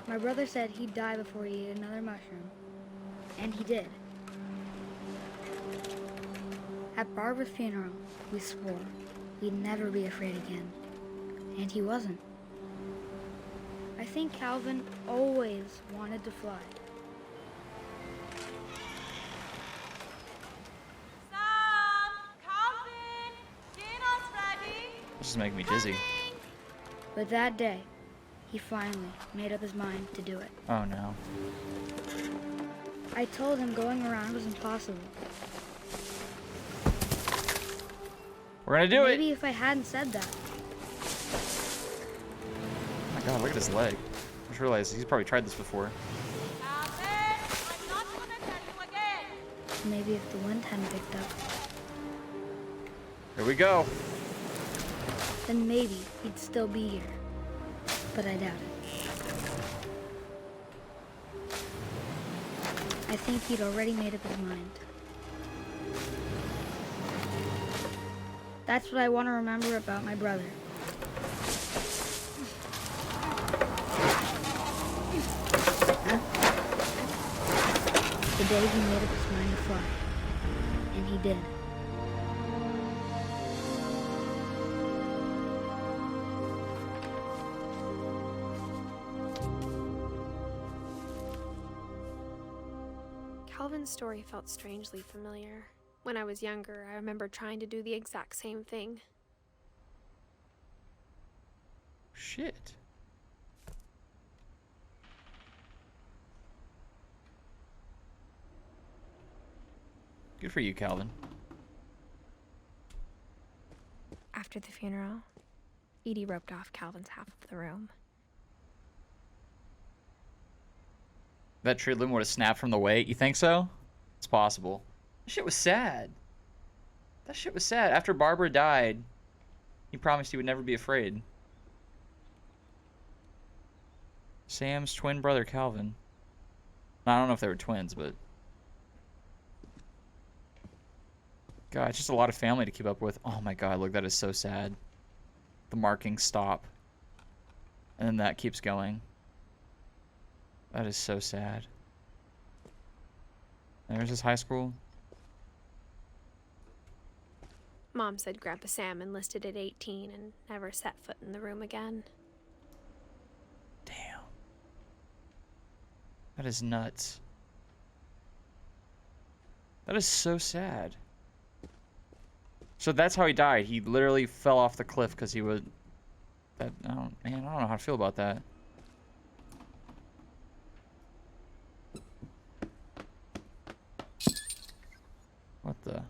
My brother said he'd die before he ate another mushroom, and he did. At Barbara's funeral, we swore we'd never be afraid again, and he wasn't. I think Calvin always wanted to fly. Sam! Calvin! Dinner's ready! This is making me dizzy. But that day, he finally made up his mind to do it. Oh no. I told him going around was impossible. We're gonna do it! Maybe if I hadn't said that. Oh my god, look at his leg. I just realized he's probably tried this before. Calvin! I'm not gonna tell you again! Maybe if the wind hadn't picked up, Here we go. then maybe he'd still be here. But I doubt it. I think he'd already made up his mind. That's what I want to remember about my brother. The day he made up his mind to fly. And he did. Calvin's story felt strangely familiar. When I was younger, I remember trying to do the exact same thing. Shit. Good for you, Calvin. After the funeral, Edie roped off Calvin's half of the room. That tree limb would have snapped from the weight. You think so? It's possible. That shit was sad. That shit was sad. After Barbara died, he promised he would never be afraid. Sam's twin brother, Calvin. I don't know if they were twins, but... God, it's just a lot of family to keep up with. Oh my God, look, that is so sad. The markings stop. And then that keeps going. That is so sad. There's his high school. Mom said Grandpa Sam enlisted at 18 and never set foot in the room again. Damn. That is nuts. That is so sad. So that's how he died. He literally fell off the cliff because he was... Man, I don't know how to feel about that. What the?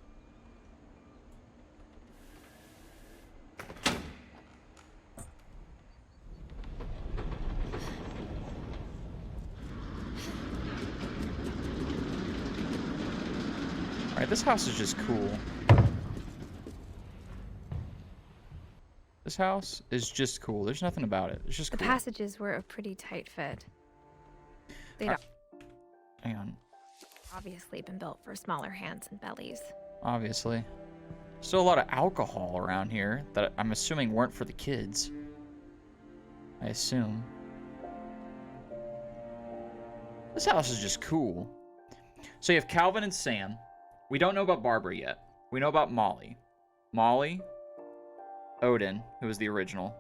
Alright, this house is just cool. This house is just cool. There's nothing about it. It's just The cool. passages were a pretty tight fit. They'd Hang on. obviously been built for smaller hands and bellies. Obviously. Still a lot of alcohol around here that I'm assuming weren't for the kids. I assume. This house is just cool. So you have Calvin and Sam. We don't know about Barbara yet. We know about Molly. Molly, Odin, who was the original.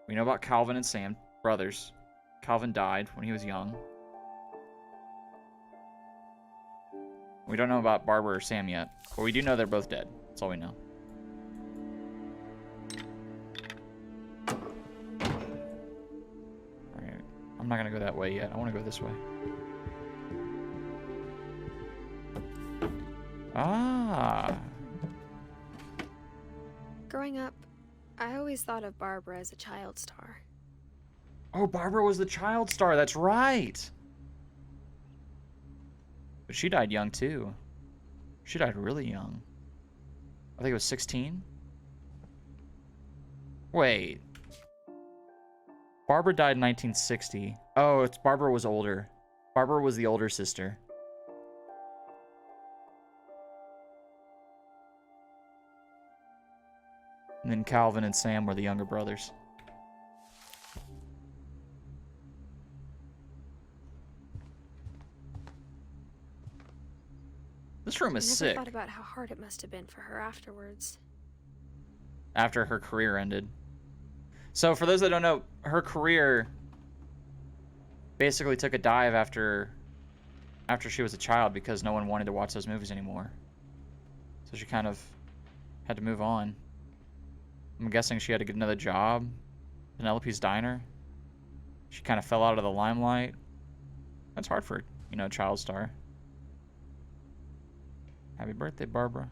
We know about Calvin and Sam, brothers. Calvin died when he was young. We don't know about Barbara or Sam yet, but we do know they're both dead. That's all we know. Alright, I'm not gonna go that way yet. I want to go this way. Ah! Growing up, I always thought of Barbara as a child star. Oh, Barbara was the child star. That's right. But she died young, too. She died really young. I think it was 16. Wait. Barbara died in 1960. Oh, it's Barbara was older. Barbara was the older sister. And then Calvin and Sam were the younger brothers. This room is I never sick. thought about how hard it must have been for her afterwards. After her career ended. So for those that don't know, her career basically took a dive after she was a child because no one wanted to watch those movies anymore. So she kind of had to move on. I'm guessing she had to get another job. Penelope's Diner. She kind of fell out of the limelight. That's hard for, you know, a child star. Happy birthday, Barbara.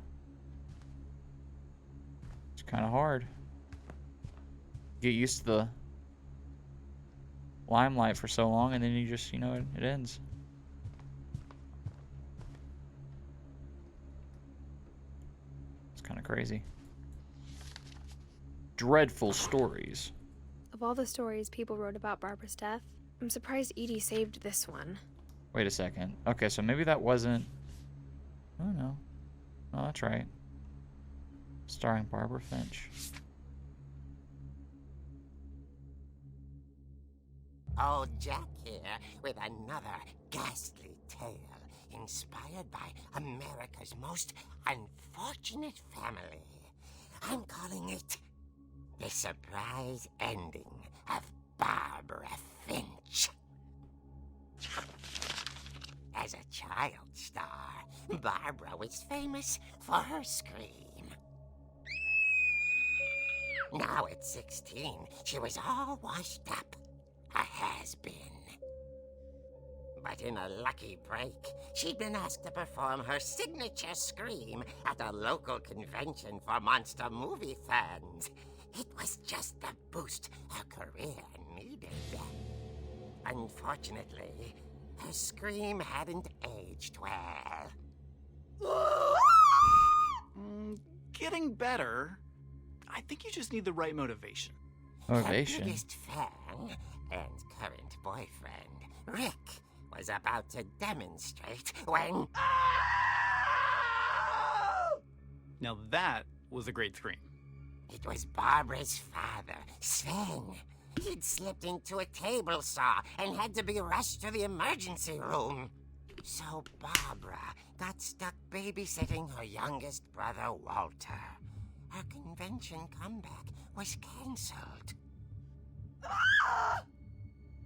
It's kind of hard. Get used to the limelight for so long, and then you just, you know, it ends. It's kind of crazy. Dreadful stories. Of all the stories people wrote about Barbara's death, I'm surprised Edie saved this one. Wait a second. Okay, so maybe that wasn't... Oh, no. Oh, that's right. Starring Barbara Finch. Old Jack here with another ghastly tale. inspired by America's most unfortunate family. I'm calling it The Surprise Ending of Barbara Finch. As a child star, Barbara was famous for her scream. Now at 16, she was all washed up, a has-been. But in a lucky break, she'd been asked to perform her signature scream at a local convention for monster movie fans. It was just the boost her career needed. Unfortunately, her scream hadn't aged well. Getting better. I think you just need the right motivation. Motivation? Her biggest fan and current boyfriend, Rick, was about to demonstrate when... Now that was a great scream. It was Barbara's father, Sven. He'd slipped into a table saw and had to be rushed to the emergency room. So Barbara got stuck babysitting her youngest brother, Walter. Her convention comeback was cancelled.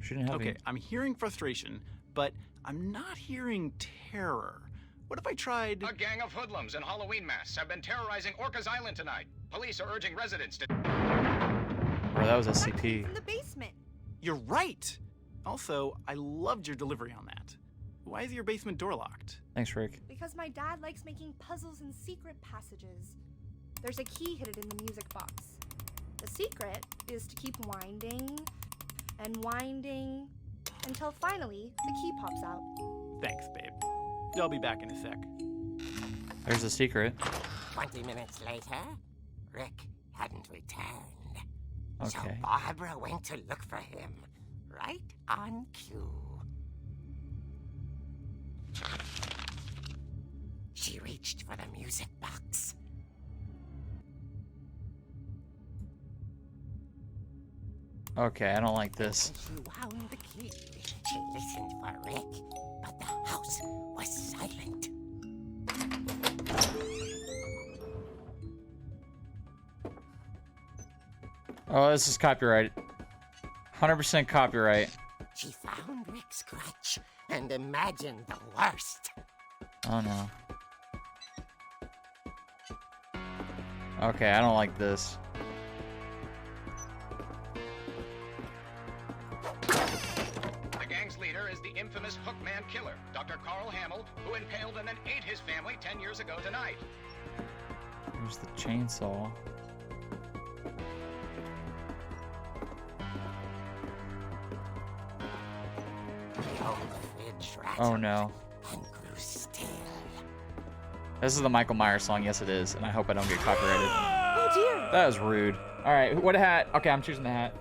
Shouldn't have Okay, any- I'm hearing frustration, but I'm not hearing terror. What if I tried... A gang of hoodlums in Halloween masks have been terrorizing Orcas Island tonight. Police are urging residents to... Bro, that was SCP. In the basement. You're right! Also, I loved your delivery on that. Why is your basement door locked? Thanks, Rick. Because my dad likes making puzzles and secret passages. There's a key hidden in the music box. The secret is to keep winding and winding until finally the key pops out. Thanks, babe. I'll be back in a sec. There's the secret. 20 minutes later, Rick hadn't returned. So Okay. Barbara went to look for him, right on cue. She reached for the music box. Okay, I don't like this. As she wound the key, she listened for Rick, but the house was silent. Oh, this is copyrighted. 100% copyright. She found Rick's crutch and imagined the worst. Oh no. Okay, I don't like this. The gang's leader is the infamous Hookman killer, Dr. Carl Hamill, who impaled and then ate his family 10 years ago tonight. Here's the chainsaw. The old fridge rattled Oh no. and grew still. This is the Michael Myers song. Yes, it is. And I hope I don't get copyrighted. Oh dear! That was rude. Alright, what hat? Okay, I'm choosing the hat.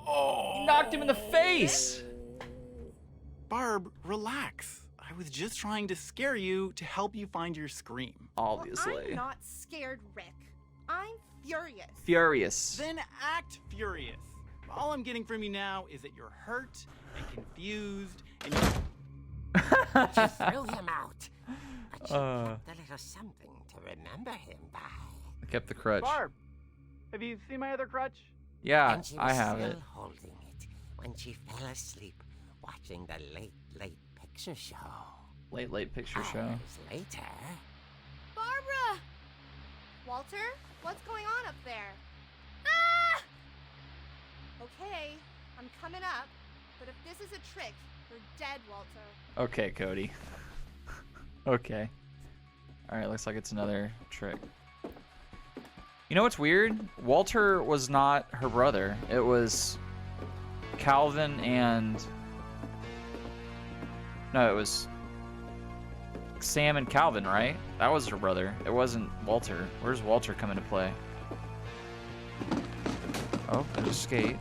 Oh! Knocked him in the face! Barb, relax. I was just trying to scare you to help you find your scream. Obviously. Well, I'm not scared, Rick. I'm furious. Furious. Then act furious. All I'm getting from you now is that you're hurt and confused and She threw him out, but she kept a little something to remember him by. I kept the crutch. Barb, have you seen my other crutch? Yeah, And she I was have still it. holding it when she fell asleep watching the late picture show. Late picture show. Hours later, Barbara! Walter, what's going on up there? Ah! Okay, I'm coming up, but if this is a trick, you're dead, Walter. Okay, Cody. Okay. Alright, looks like it's another trick. You know what's weird? Walter was not her brother. It was Calvin and... No, it was Sam and Calvin, right? That was her brother. It wasn't Walter. Where's Walter come into play? Oh, there's a skate.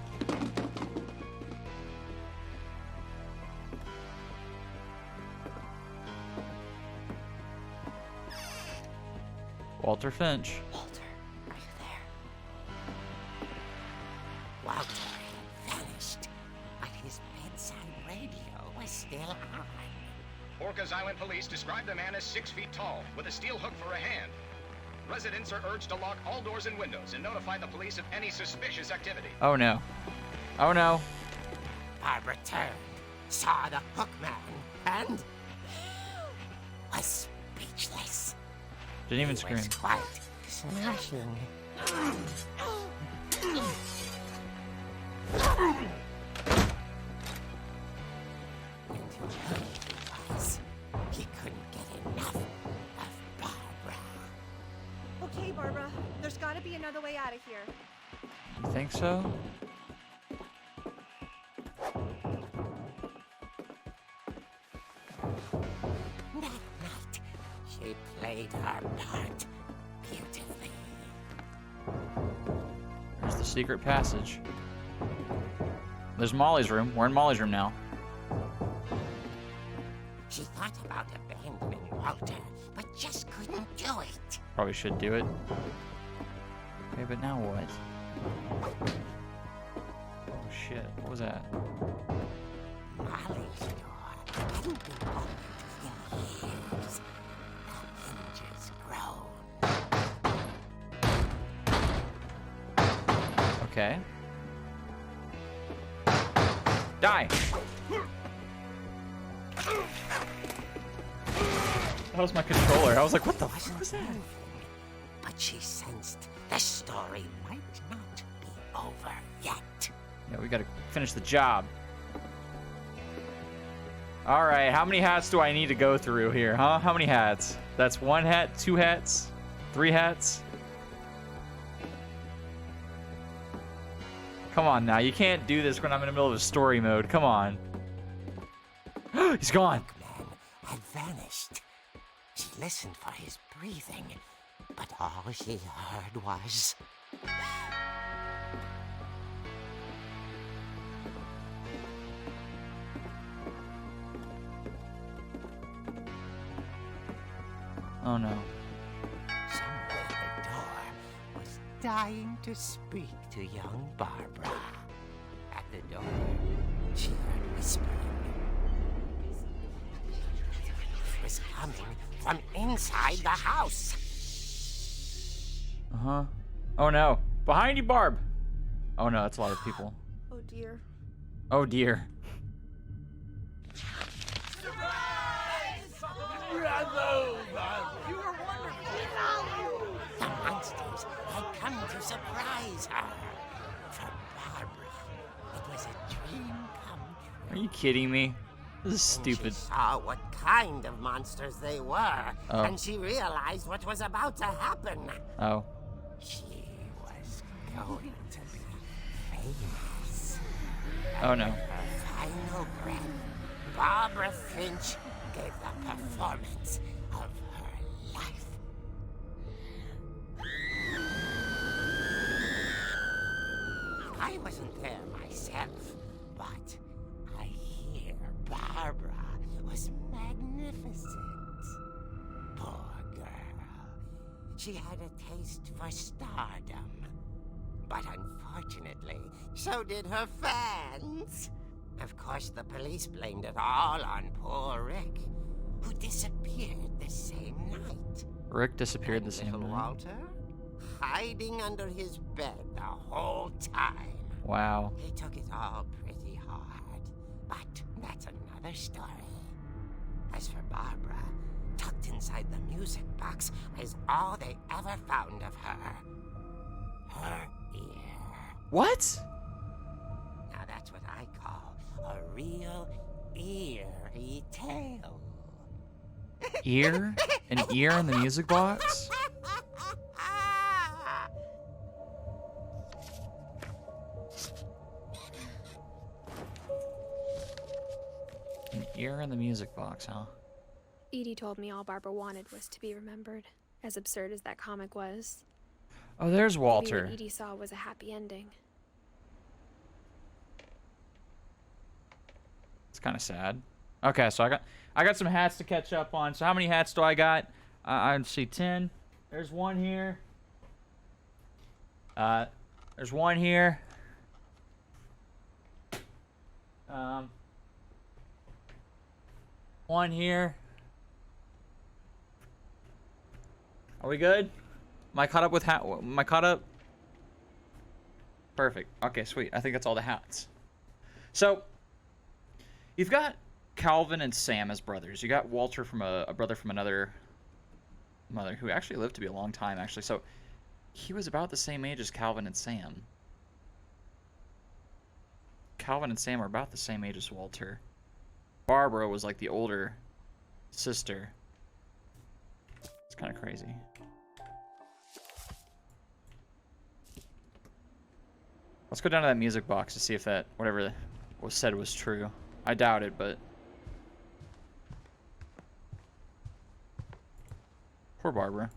Walter Finch. Walter, are you there? Walter had vanished, but his bedside radio was still on. and police describe the man as 6 feet tall, with a steel hook for a hand. Residents are urged to lock all doors and windows and notify the police of any suspicious activity. Oh no. Oh no. Barbara turned, saw the hook man, and was speechless. Didn't even He scream. was quite smashing. He couldn't get enough of Barbara. Okay, Barbara, there's gotta be another way out of here. You think so? That night, she played her part beautifully. There's the secret passage. There's Molly's room. We're in Molly's room now. She thought about abandoning Walter, but just couldn't do it. Probably should do it. Okay, but now what? Oh shit, what was that? Molly's door hadn't been opened in years. The hinges grown. Okay. Die! That was my controller. I was like, what the fuck was that? But she sensed the story might not be over yet. Yeah, we gotta finish the job. Alright, how many hats do I need to go through here, huh? How many hats? That's 1 hat, 2 hats, 3 hats? Come on now, you can't do this when I'm in the middle of a story mode. Come on. He's gone. Man had vanished. She listened for his breathing, but all she heard was... Oh no. Someone at the door was dying to speak to young Barbara. At the door, she heard whispering. It was coming from inside the house. Uh-huh. Oh no. Behind you, Barb! Oh no, that's a lot of people. Oh dear. Oh dear. The monsters had come to surprise her. For Barbara, it was a dream come Are true. you kidding me? This is And stupid. She saw what kind of monsters they were, Oh. and she realized what was about to happen. Oh. She was going to be famous. Oh no. Her final breath, Barbara Finch gave the performance of her life. I wasn't there myself, but I hear Barbara was magnificent. Poor girl. She had a taste for stardom. But unfortunately, so did her fans. Of course, the police blamed it all on poor Rick, who disappeared the same night. Rick disappeared the same Little night. Walter, hiding under his bed the whole time. Wow. He took it all pretty hard, but that's another story. As for Barbara, tucked inside the music box is all they ever found of her. Her ear. What? Now that's what I call a real eerie tale. Ear? An ear in the music box? An ear in the music box, huh? Edie told me all Barbara wanted was to be remembered, as absurd as that comic was. Oh, there's Maybe Walter. what Edie saw was a happy ending. It's kind of sad. Okay, so I got some hats to catch up on. So how many hats do I got? I see 10. There's one here. There's one here. One here. Are we good? Am I caught up with am I caught up? Perfect. Okay, sweet. I think that's all the hats. So, you've got Calvin and Sam as brothers. You got Walter from a brother from another mother who actually lived to be a long time, actually. So, he was about the same age as Calvin and Sam. Calvin and Sam are about the same age as Walter. Barbara was like the older sister. It's kind of crazy. Let's go down to that music box to see if that, whatever was said was true. I doubt it, but... Poor Barbara.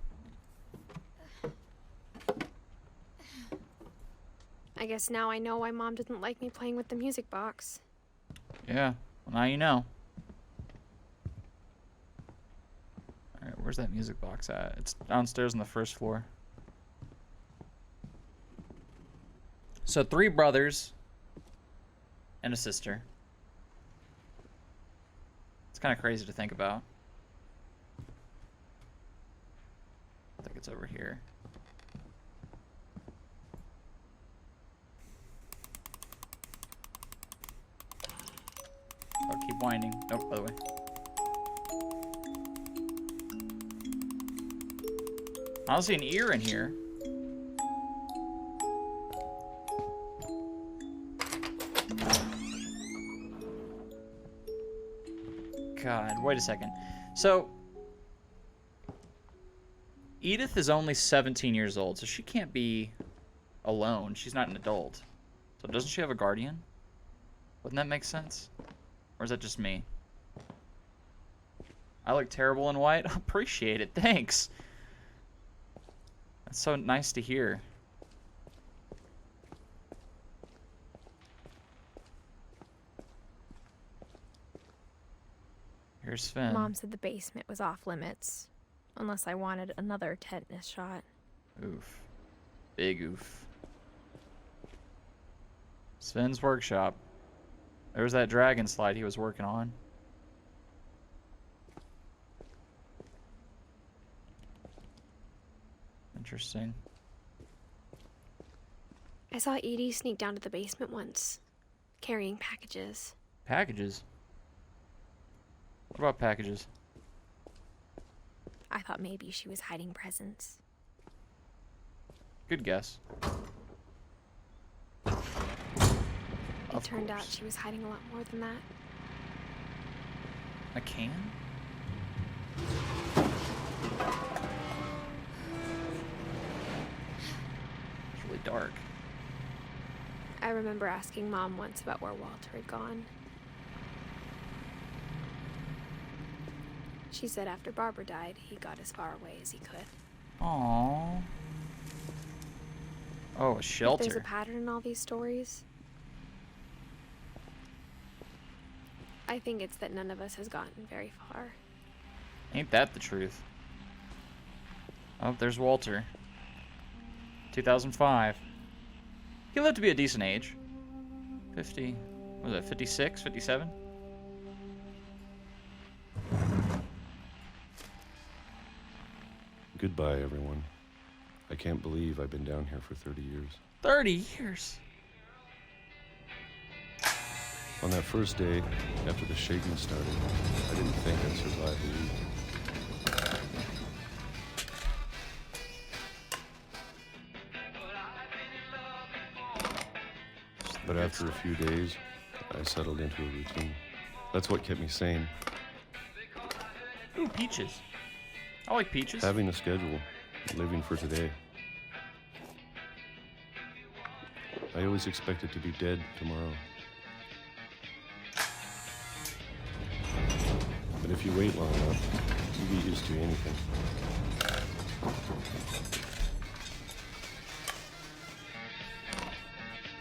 I guess now I know why Mom didn't like me playing with the music box. Yeah, well, now you know. Alright, where's that music box at? It's downstairs on the first floor. So 3 brothers and a sister. It's kind of crazy to think about. I think it's over here. Oh, keep winding. Oh, by the way. I don't see an ear in here. God, wait a second. So, Edith is only 17 years old, so she can't be alone. She's not an adult. So doesn't she have a guardian? Wouldn't that make sense? Or is that just me? I look terrible in white? Appreciate it, thanks. That's so nice to hear. Here's Sven. Mom said the basement was off limits, unless I wanted another tetanus shot. Oof. Big oof. Sven's workshop. There was that dragon slide he was working on. Interesting. I saw Edie sneak down to the basement once, carrying packages. Packages? What about packages? I thought maybe she was hiding presents. Good guess. It turned out she was hiding a lot more than that. A can? It's really dark. I remember asking Mom once about where Walter had gone. She said after Barbara died, he got as far away as he could. Aww. Oh, a shelter. If there's a pattern in all these stories, I think it's that none of us has gotten very far. Ain't that the truth? Oh, there's Walter. 2005. He lived to be a decent age. 50, what was that, 56, 57? Goodbye, everyone. I can't believe I've been down here for 30 years. 30 years? On that first day, after the shaking started, I didn't think I'd survive a week. But after a few days, I settled into a routine. That's what kept me sane. Ooh, peaches. I like peaches. Having a schedule, living for today. I always expected to be dead tomorrow. But if you wait long enough, you get used to anything.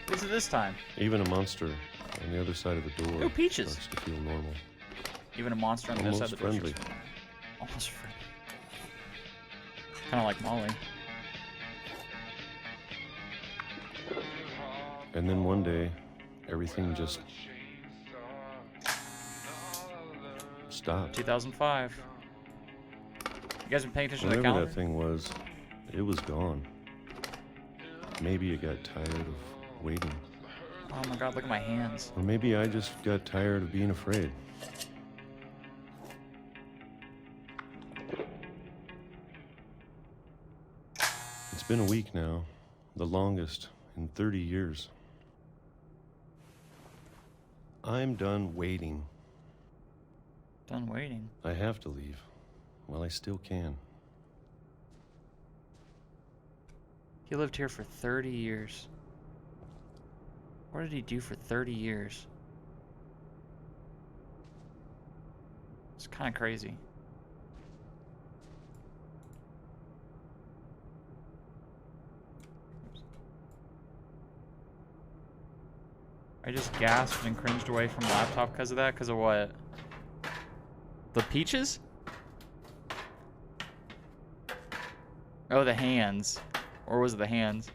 What's it this time? Even a monster on the other side of the door Ooh, peaches. starts to feel normal. Even a monster on the other side Almost of the door. friendly. Almost friendly. Kind of like Molly. And then one day, everything just stopped. 2005. You guys been paying attention to the Whatever calendar? that thing was, it was gone. Maybe it got tired of waiting. Oh my god, look at my hands. Or maybe I just got tired of being afraid. It's been a week now, the longest in 30 years. I'm done waiting. Done waiting. I have to leave. Well, I still can. He lived here for 30 years. What did he do for 30 years? It's kind of crazy. I just gasped and cringed away from the laptop because of that. Because of what? The peaches? Oh, the hands. Or was it the hands?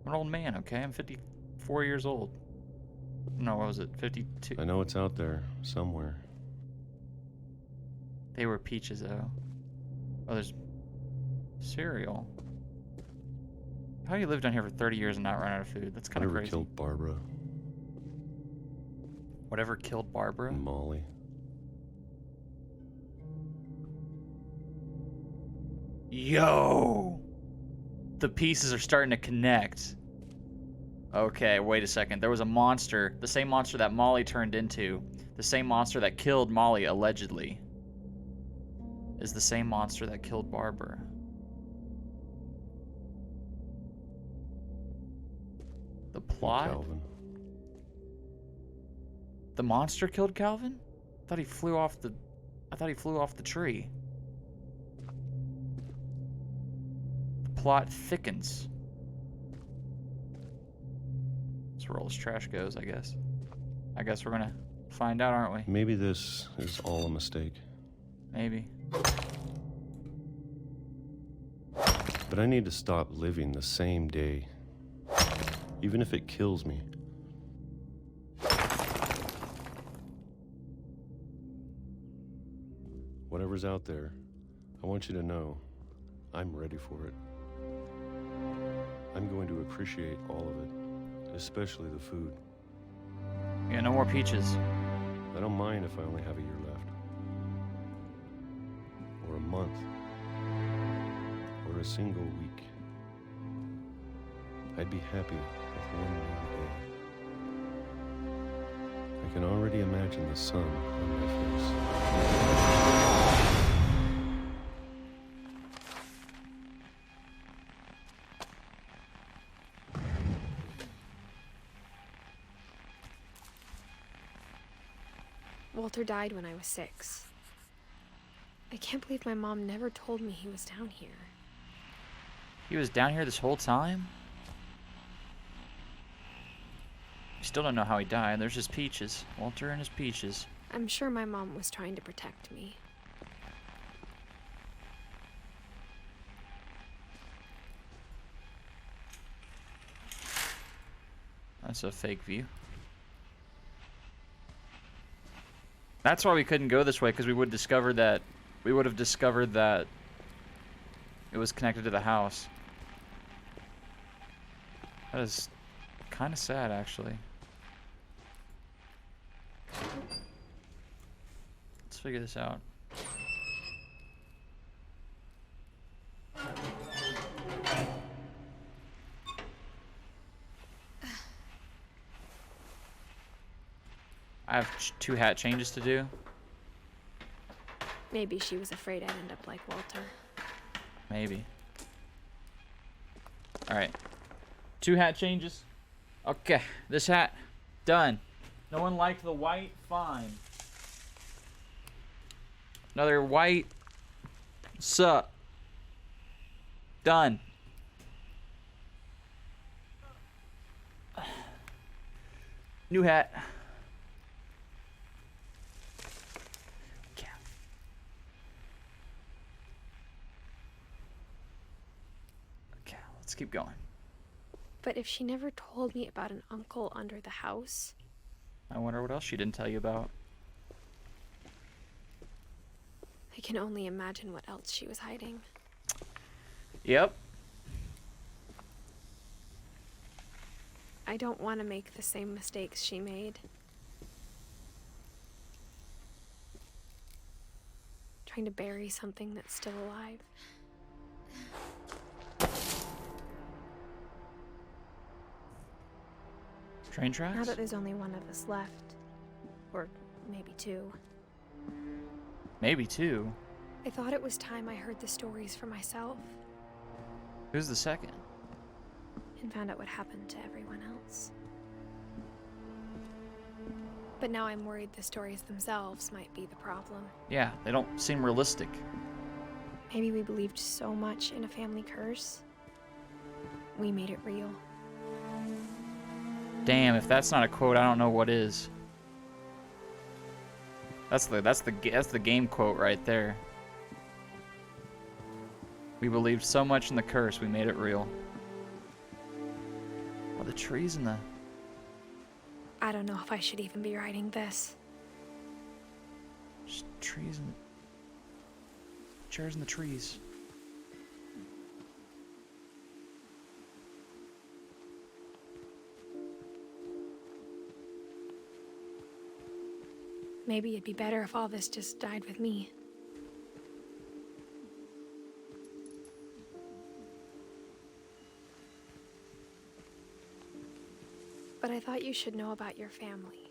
I'm an old man, okay? I'm 54 years old. No, what was it? 52? I know it's out there, somewhere. They were peaches, though. Oh, there's cereal. How do you live down here for 30 years and not run out of food? That's kind of Whatever crazy. killed Barbara Whatever killed Barbara? and Molly. Yo! The pieces are starting to connect. Okay, wait a second. There was a monster, the same monster that Molly turned into, the same monster that killed Molly, allegedly, is the same monster that killed Barbara. The plot? Calvin. The monster killed Calvin? I thought he flew off the tree. The plot thickens. That's where all this trash goes, I guess. I guess we're gonna find out, aren't we? Maybe this is all a mistake. Maybe. But I need to stop living the same day. Even if it kills me. Whatever's out there, I want you to know I'm ready for it. I'm going to appreciate all of it, especially the food. Yeah, no more peaches. I don't mind if I only have a year left. Or a month. Or a single week. I'd be happy with one more day. I can already imagine the sun on my face. Walter died when I was 6. I can't believe my mom never told me he was down here. He was down here this whole time? We still don't know how he died. There's his peaches. Walter and his peaches. I'm sure my mom was trying to protect me. That's a fake view. That's why we couldn't go this way, because we would have discovered that it was connected to the house. That is kind of sad, actually. Let's figure this out. I have 2 hat changes to do. Maybe she was afraid I'd end up like Walter. Maybe. Alright. 2 hat changes. Okay, this hat, done. No one liked the white? Fine. Another white. Sup. Done. New hat. Okay, let's keep going. But if she never told me about an uncle under the house... I wonder what else she didn't tell you about. I can only imagine what else she was hiding. Yep. I don't want to make the same mistakes she made. Trying to bury something that's still alive. Train tracks? Now that there's only one of us left. Or maybe two. Maybe two. I thought it was time I heard the stories for myself. Who's the second? And found out what happened to everyone else. But now I'm worried the stories themselves might be the problem. Yeah, they don't seem realistic. Maybe we believed so much in a family curse. We made it real. Damn, if that's not a quote, I don't know what is. That's the game quote right there. We believed so much in the curse, we made it real. Oh, the trees and the... I don't know if I should even be writing this. Just trees and... chairs in the trees. Maybe it'd be better if all this just died with me. But I thought you should know about your family.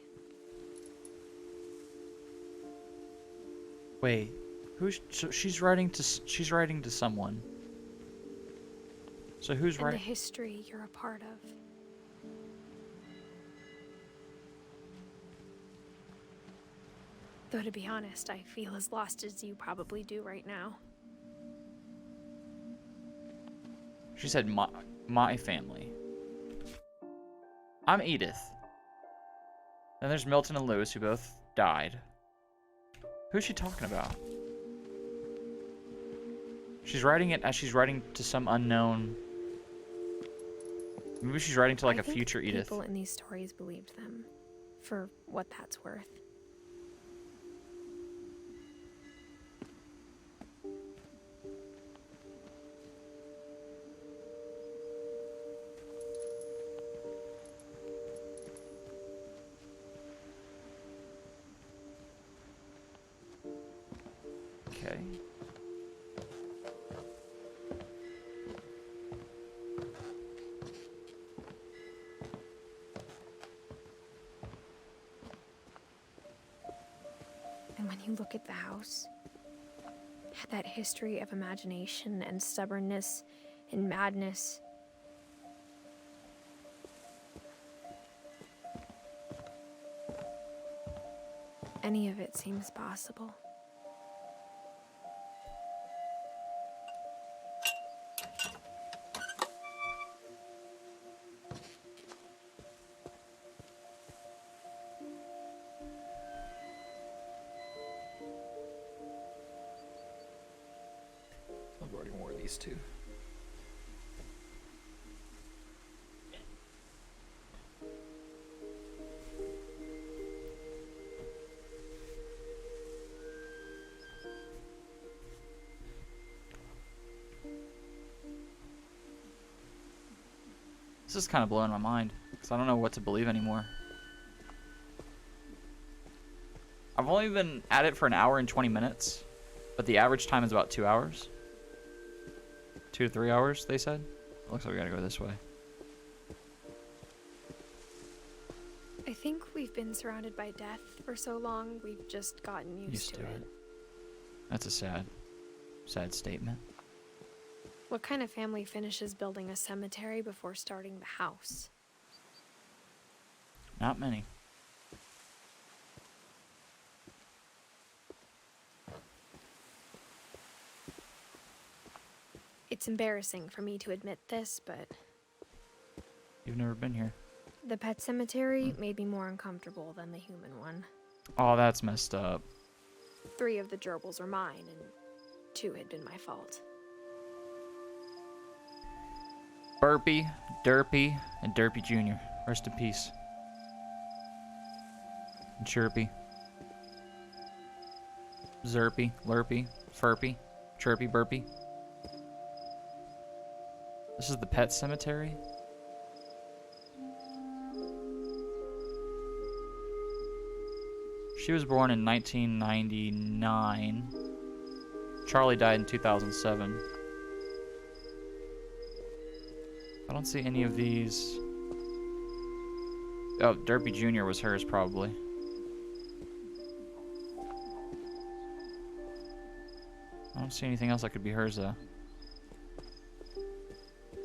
Wait, who's... so she's writing to someone. So who's And the writing... history you're a part of. Though to be honest, I feel as lost as you probably do right now. She said my family. I'm Edith. Then there's Milton and Lewis, who both died. Who's she talking about? She's writing it as she's writing to some unknown... Maybe she's writing to like I a think future Edith. People in these stories believed them, for what that's worth. Okay. And when you look at the house, it had that history of imagination and stubbornness and madness. Any of it seems possible. I've already worn these two. This is kind of blowing my mind, because I don't know what to believe anymore. I've only been at it for an hour and 20 minutes, but the average time is about 2 hours. 2 to 3 hours, they said. Looks like we gotta go this way. I think we've been surrounded by death for so long, we've just gotten used to it. That's a sad statement. What kind of family finishes building a cemetery before starting the house? Not many. It's embarrassing for me to admit this, but You've never been here. the pet cemetery made me more uncomfortable than the human one. Oh, that's messed up. 3 of the gerbils were mine, and 2 had been my fault. Burpee, Derpy, and Derpy Jr. Rest in peace. And Chirpy. Zerpy, Lurpy, Furpy, Chirpy, Burpy. This is the pet cemetery. She was born in 1999. Charlie died in 2007. I don't see any of these. Oh, Derpy Jr. was hers, probably. I don't see anything else that could be hers, though.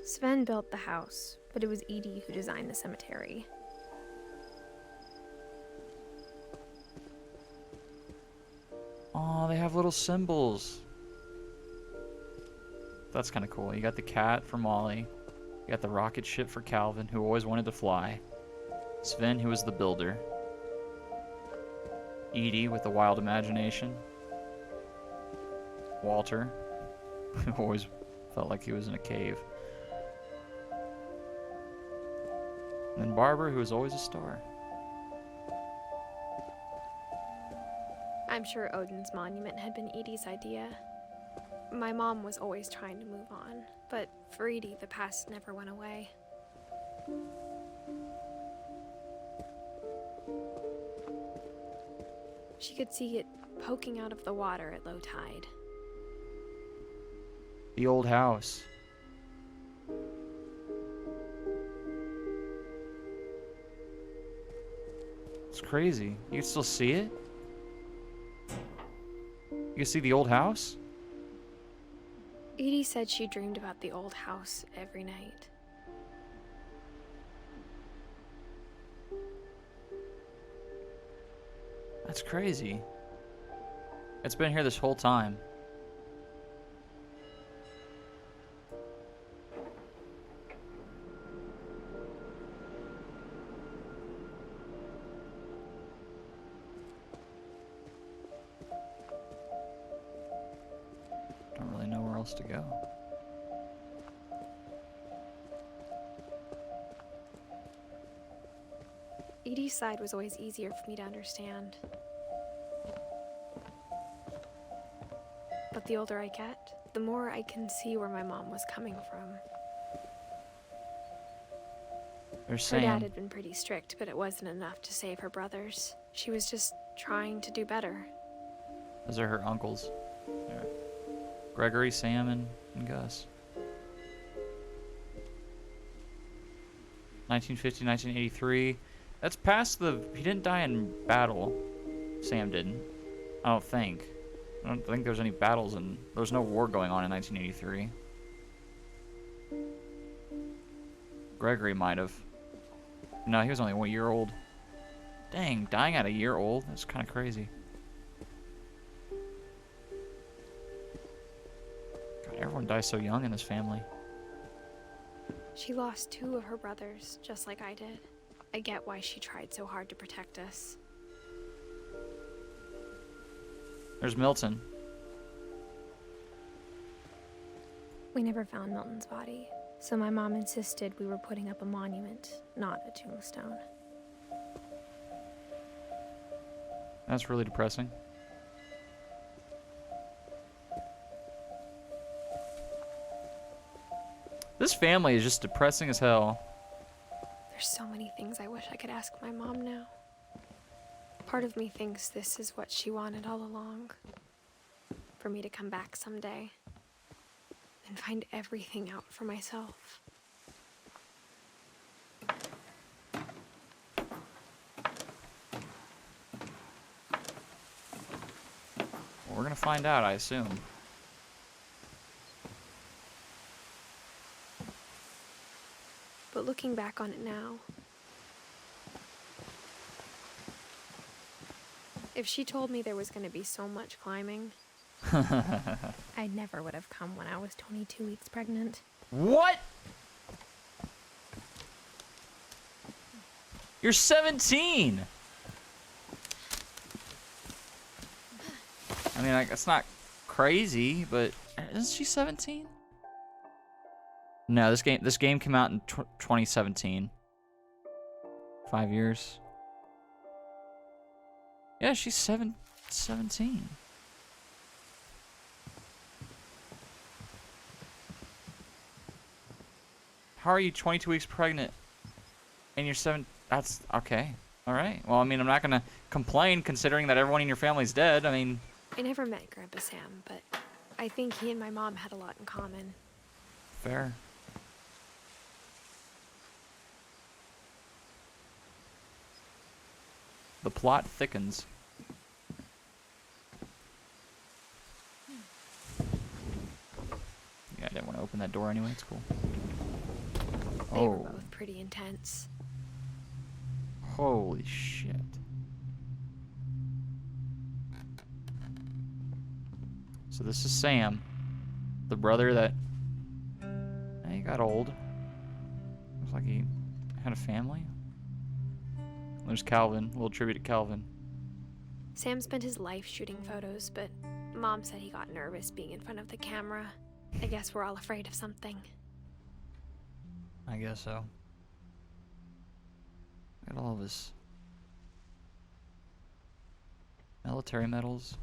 Sven built the house, but it was Edie who designed the cemetery. Oh, they have little symbols. That's kind of cool. You got the cat for Molly. You got the rocket ship for Calvin, who always wanted to fly. Sven, who was the builder. Edie with the wild imagination. Walter, who always felt like he was in a cave. And then Barbara, who was always a star. I'm sure Odin's monument had been Edie's idea. My mom was always trying to move on, but for Edie, the past never went away. She could see it poking out of the water at low tide. The old house. It's crazy. You can still see it? You can see the old house? Edie said she dreamed about the old house every night. That's crazy. It's been here this whole time. Don't really know where else to go. Edie's side was always easier for me to understand. But the older I get, the more I can see where my mom was coming from. There's Her dad Sam. had been pretty strict, but it wasn't enough to save her brothers. She was just trying to do better. Those are her uncles. Yeah. Gregory, Sam, and Gus. 1950, 1983. That's past the... He didn't die in battle. Sam didn't. I don't think. I don't think there's any battles and there's no war going on in 1983. Gregory might have. No, he was only 1 year old. Dang, dying at a year old? That's kind of crazy. God, everyone dies so young in this family. She lost 2 of her brothers, just like I did. I get why she tried so hard to protect us. There's Milton. We never found Milton's body, so my mom insisted we were putting up a monument, not a tombstone. That's really depressing. This family is just depressing as hell. There's so many things I wish I could ask my mom now. Part of me thinks this is what she wanted all along. For me to come back someday and find everything out for myself. Well, we're gonna find out, I assume. But looking back on it now, if she told me there was going to be so much climbing, I never would have come when I was 22 weeks pregnant. What? You're 17! I mean, like, that's not crazy, but isn't she 17? No, this game came out in 2017. 5 years. Yeah, she's 17. How are you 22 weeks pregnant and you're 7? That's okay. All right. Well, I mean, I'm not going to complain considering that everyone in your family's dead. I mean, I never met Grandpa Sam, but I think he and my mom had a lot in common. fair. The plot thickens. Yeah, I didn't want to open that door anyway. It's cool. They were both pretty intense. Holy shit. So this is Sam, the brother that he got old. Looks like he had a family. There's Calvin, a little tribute to Calvin. Sam spent his life shooting photos, but Mom said he got nervous being in front of the camera. I guess we're all afraid of something. I guess so. Look at all of his military medals.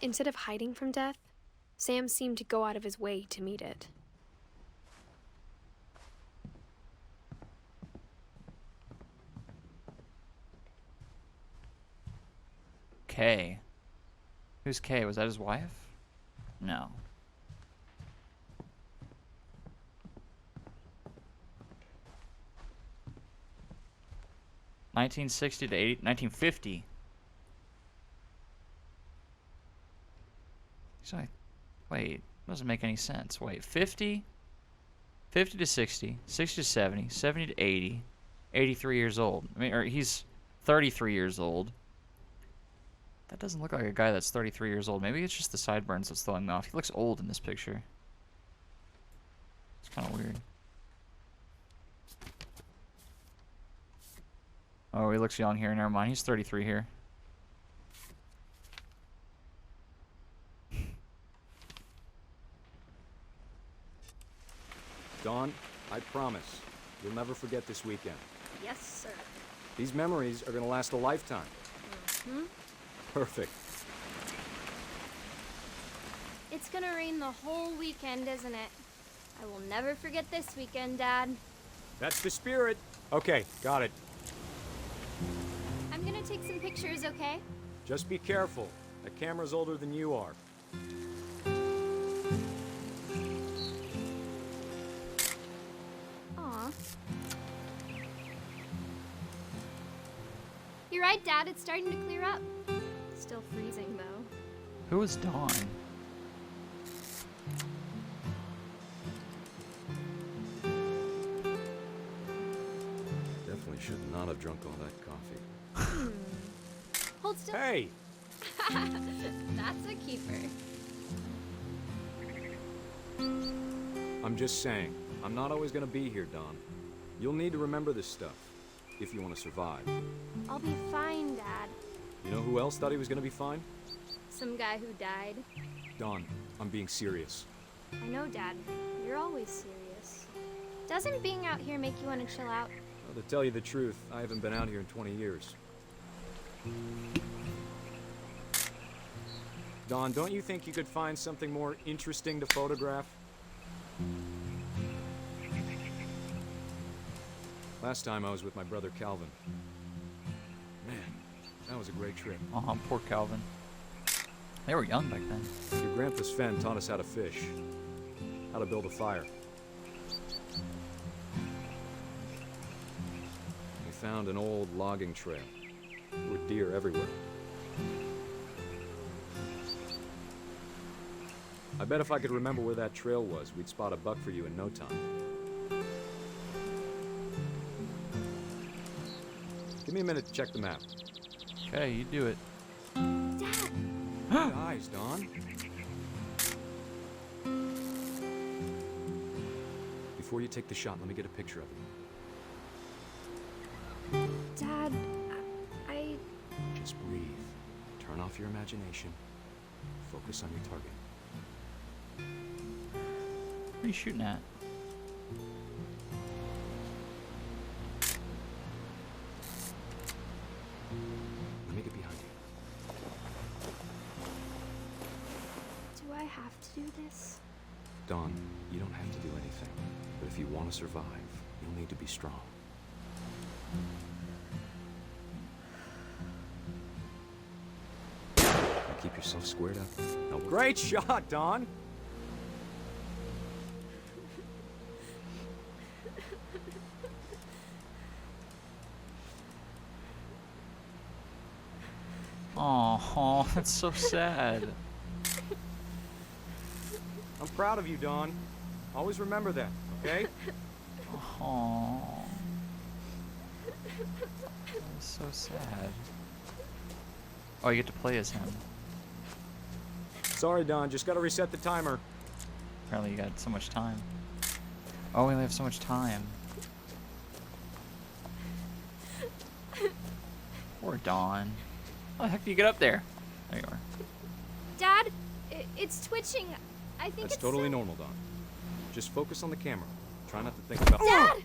Instead of hiding from death, Sam seemed to go out of his way to meet it. Kay. Who's Kay? Was that his wife? No. (1960 to 1950). So wait, doesn't make any sense. Wait, 50 to 60, 60 to 70, 70 to 80, 83 years old. I mean, or he's 33 years old. That doesn't look like a guy that's 33 years old. Maybe it's just the sideburns that's throwing me off. He looks old in this picture. It's kind of weird. Oh, he looks young here. Never mind. He's 33 here. Dawn, I promise, you'll never forget this weekend. Yes, sir. These memories are gonna last a lifetime. Hmm? Perfect. It's gonna rain the whole weekend, isn't it? I will never forget this weekend, Dad. That's the spirit. Okay, got it. I'm gonna take some pictures, okay? Just be careful. That camera's older than you are. Aw. You're right, Dad. It's starting to clear up. Still freezing, though. Who is Dawn? Definitely should not have drunk all that coffee. Hold still. Hey! That's a keeper. I'm just saying, I'm not always gonna be here, Dawn. You'll need to remember this stuff, if you want to survive. I'll be fine, Dad. You know who else thought he was gonna be fine? Some guy who died. Dawn, I'm being serious. I know, Dad. You're always serious. Doesn't being out here make you want to chill out? Well, to tell you the truth, I haven't been out here in 20 years. Dawn, don't you think you could find something more interesting to photograph? Last time I was with my brother Calvin. Man, that was a great trip. Poor Calvin. They were young back then. Your grandpa Sven taught us how to fish, how to build a fire. We found an old logging trail. There were deer everywhere. I bet if I could remember where that trail was, we'd spot a buck for you in no time. Give me a minute to check the map. Okay, you do it. Dad! Good eyes, Dawn. Before you take the shot, let me get a picture of you. Dad, I... Just breathe. Turn off your imagination. Focus on your target. What are you shooting at? Let me get behind you. Do I have to do this? Dawn, you don't have to do anything. But if you want to survive, you'll need to be strong. Keep yourself squared up. No, great shot, Dawn! Oh, that's so sad. I'm proud of you, Dawn. Always remember that, okay? Oh, that's so sad. Oh, you get to play as him. Sorry, Dawn. Just gotta reset the timer. Apparently you got so much time. Oh, we only have so much time. Poor Dawn. How the heck do you get up there? There you are. Dad, it's twitching. I think That's it's totally normal, Dawn. Just focus on the camera. Try not to think about— Dad!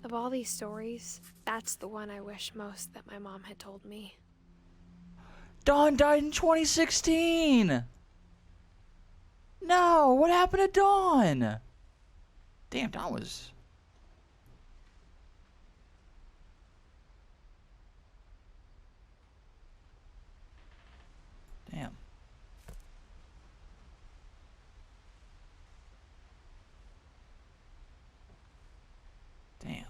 Of all these stories, that's the one I wish most that my mom had told me. Dawn died in 2016! No, what happened to Dawn? Damn, Dawn was... Damn. Damn.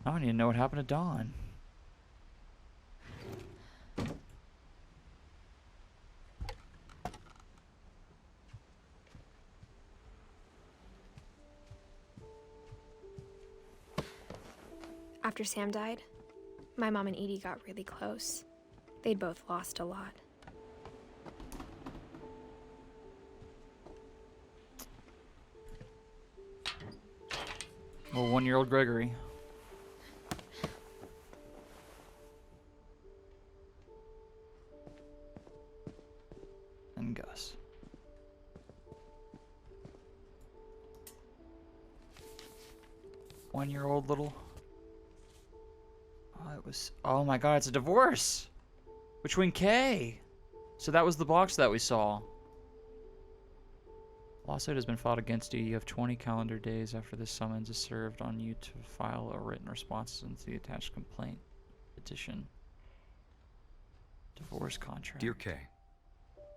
I don't even know what happened to Dawn. After Sam died, my mom and Edie got really close. They'd both lost a lot. Well, 1-year-old Gregory. And Gus. One-year-old little... Oh, it was... Oh my god, it's a divorce! Between Kay! So that was the box that we saw. Lawsuit has been filed against you. You have 20 calendar days after this summons is served on you to file a written response to the attached complaint petition. Divorce contract. Dear Kay,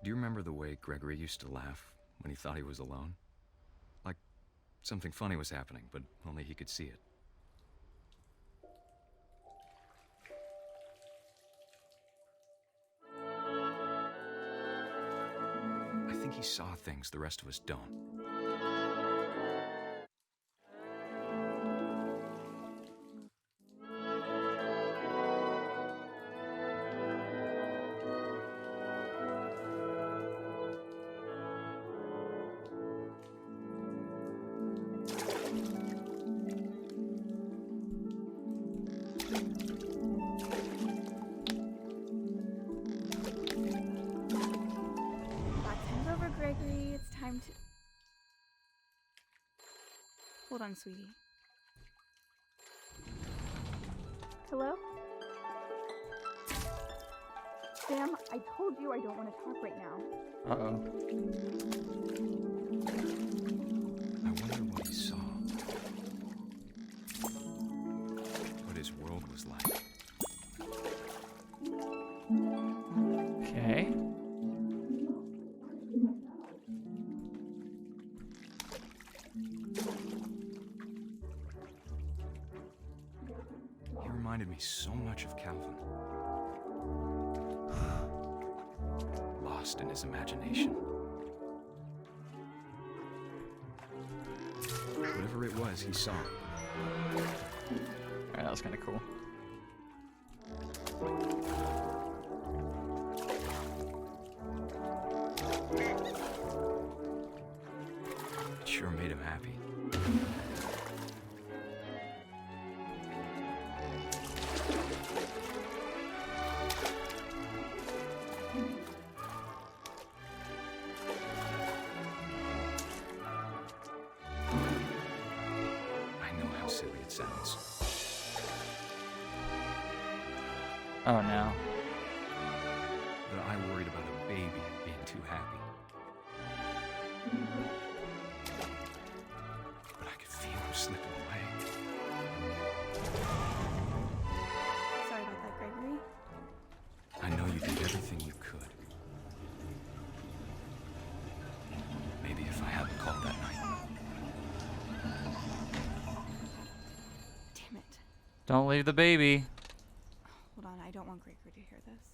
do you remember the way Gregory used to laugh when he thought he was alone? Like something funny was happening, but only he could see it. I think he saw things the rest of us don't. Gregory, it's time to... Hold on, sweetie. Hello? Sam, I told you I don't want to talk right now. Uh-oh. I wonder what he saw. What his world was like. Okay. He reminded me so much of Calvin. Lost in his imagination. Whatever it was, he saw it. Alright, that was kind of cool. It sure made him happy. sounds. Oh no. But I worried about a baby being too happy. But I could feel him slipping away. Sorry about that, Gregory. I know you did everything you could. Maybe if I hadn't called that night. Damn it. Don't leave the baby. Hold on, I don't want Gregory to hear this.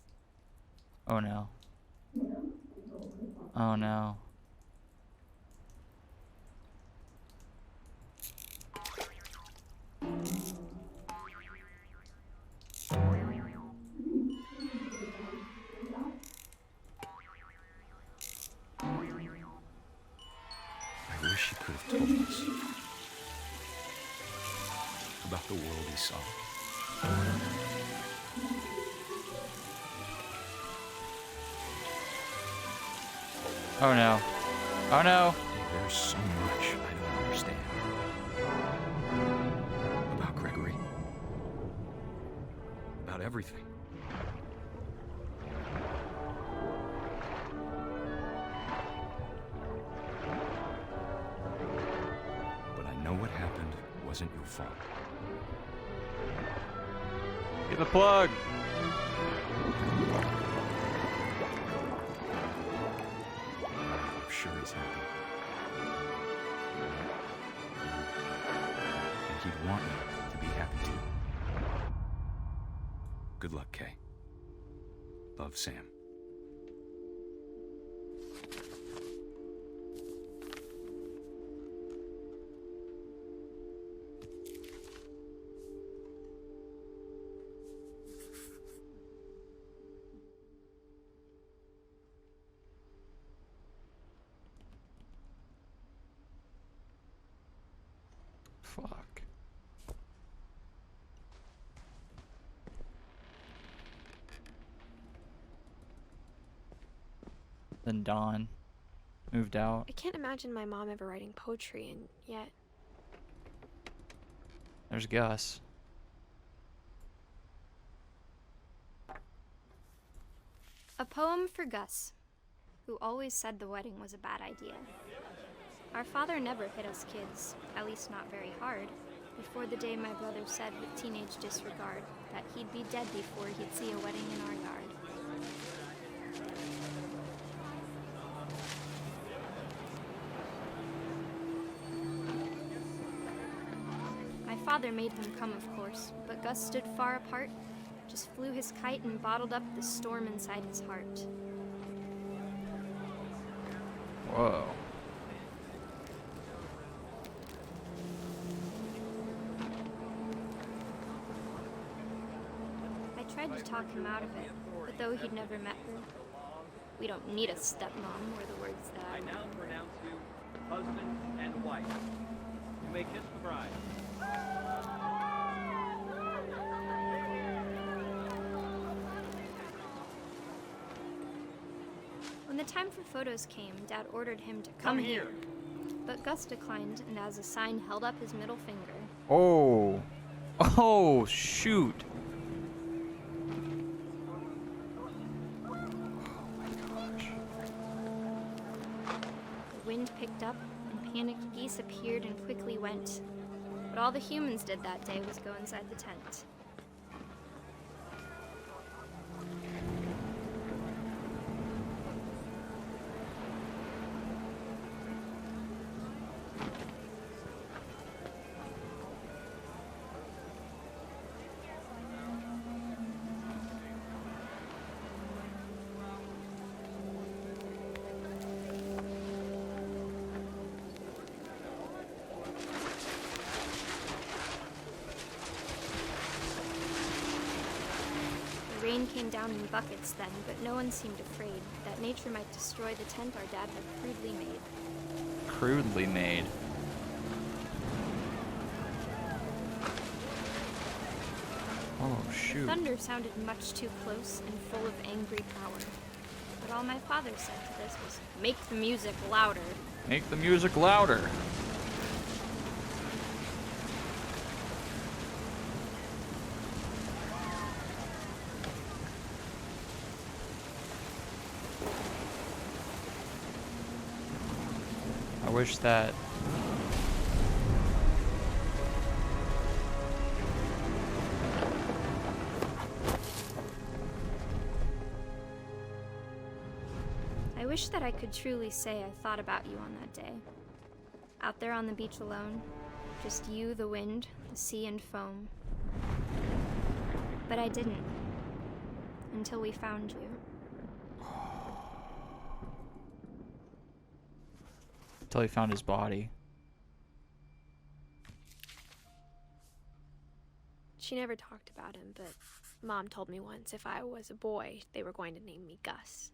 Oh no. Oh no. I wish he could have told us about the world he saw. Oh no. Oh no. There's so much I don't understand about Gregory. About everything. But I know what happened wasn't your fault. Get the plug. I'm sure he's happy. And he'd want you to be happy too. Good luck, Kay. Love, Sam. Fuck. Then Dawn moved out. I can't imagine my mom ever writing poetry, and yet There's Gus. A poem for Gus, who always said the wedding was a bad idea. Our father never hit us kids, at least not very hard, before the day my brother said with teenage disregard that he'd be dead before he'd see a wedding in our yard. My father made him come, of course, but Gus stood far apart, just flew his kite and bottled up the storm inside his heart. Whoa. I tried to talk him out of it, but though he'd never met her, we don't need a stepmom were the words that I now pronounce you husband and wife. You may kiss the bride. When the time for photos came, Dad ordered him to come here. But Gus declined and as a sign held up his middle finger. Oh. Oh, shoot. The wind picked up and panicked geese appeared and quickly went. But all the humans did that day was go inside the tent. The rain came down in buckets then, but no one seemed afraid that nature might destroy the tent our dad had crudely made. Crudely made. Oh, shoot. Thunder sounded much too close and full of angry power. But all my father said to this was, "Make the music louder." Make the music louder. wish that... I wish that I could truly say I thought about you on that day. Out there on the beach alone, just you, the wind, the sea, and foam. But I didn't. Until we found you. Until he found his body. She never talked about him, but Mom told me once if I was a boy, they were going to name me Gus.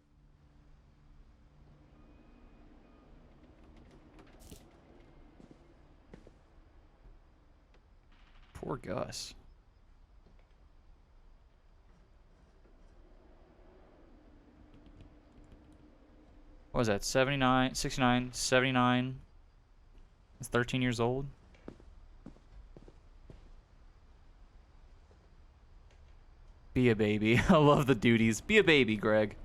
Poor Gus. What was that? 79, 69, 79. He's 13 years old. Be a baby. I love the duties. Be a baby, Greg.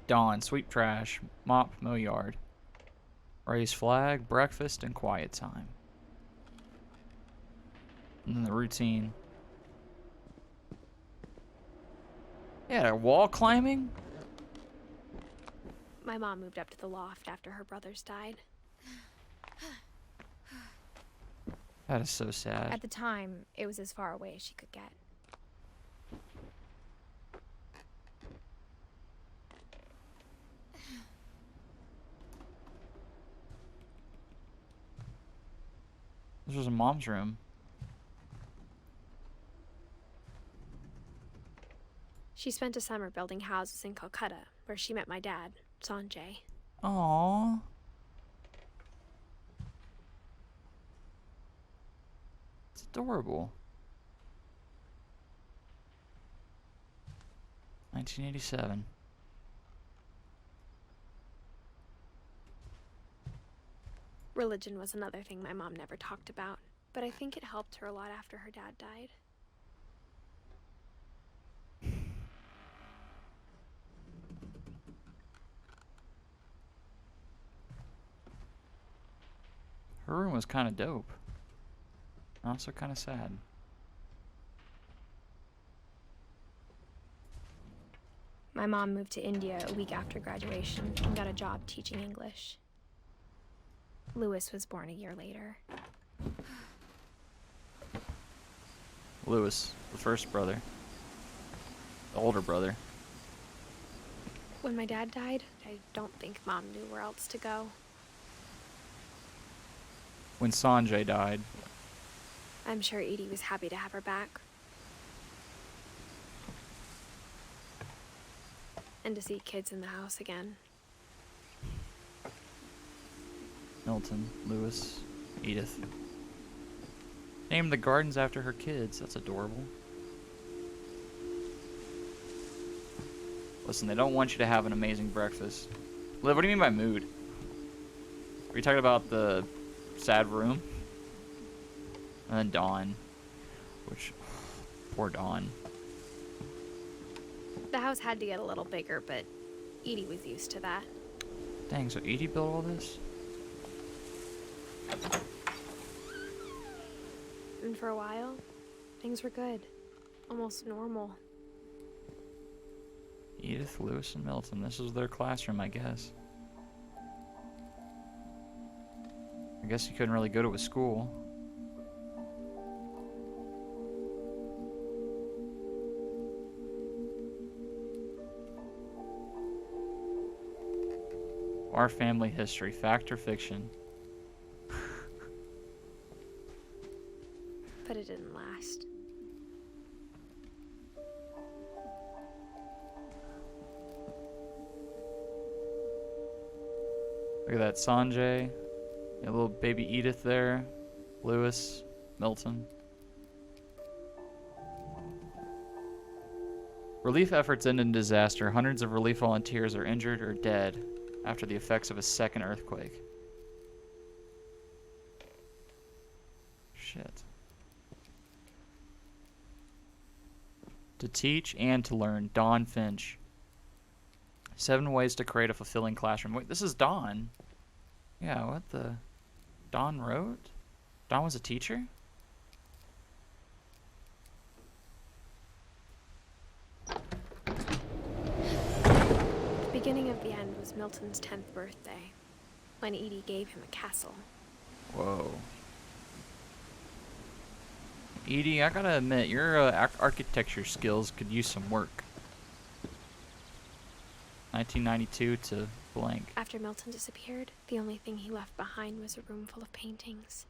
Dawn, sweep trash, mop, mow yard. Raise flag, breakfast, and quiet time. And then the routine. Yeah, wall climbing? My mom moved up to the loft after her brothers died. That is so sad. At the time, it was as far away as she could get. This was a mom's room. She spent a summer building houses in Calcutta, where she met my dad, Sanjay. Aww. It's adorable. 1987. Religion was another thing my mom never talked about, but I think it helped her a lot after her dad died. Her room was kind of dope. Also kind of sad. My mom moved to India a week after graduation and got a job teaching English. Lewis was born a year later. Lewis, the first brother. The older brother. When my dad died, I don't think Mom knew where else to go. When Sanjay died. I'm sure Edie was happy to have her back. And to see kids in the house again. Milton, Lewis, Edith. Named the gardens after her kids. That's adorable. Listen, they don't want you to have an amazing breakfast. Liv, what do you mean by mood? Are you talking about the sad room? And then Dawn. Which, poor Dawn. The house had to get a little bigger, but Edie was used to that. Dang, so Edie built all this? And for a while, things were good. Almost normal. Edith, Lewis, and Milton. This was their classroom, I guess. I guess you couldn't really go to a school. Our family history, fact or fiction? But it didn't last. Look at that, Sanjay. A little baby Edith there. Lewis, Milton. Relief efforts end in disaster. Hundreds of relief volunteers are injured or dead after the effects of a second earthquake. Shit. To teach and to learn. Dawn Finch. 7 ways to create a fulfilling classroom. Wait, this is Dawn. Yeah, what the? Don wrote? Don was a teacher? The beginning of the end was Milton's 10th birthday, when Edie gave him a castle. Whoa. Edie, I gotta admit, your architecture skills could use some work. 1992 to blank. After Milton disappeared, the only thing he left behind was a room full of paintings.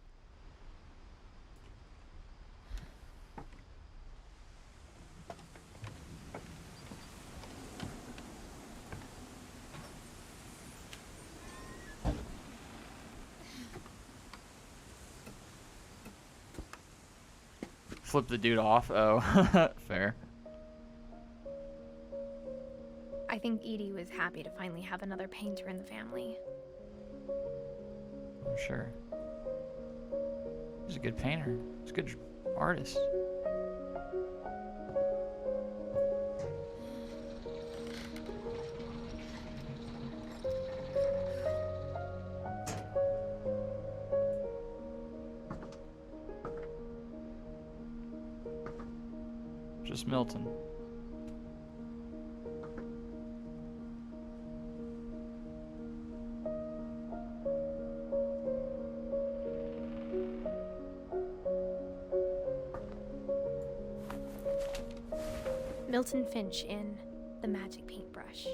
Flip the dude off. Oh, fair. I think Edie was happy to finally have another painter in the family. I'm sure. He's a good painter. He's a good artist. Just Milton. Milton Finch in The Magic Paintbrush.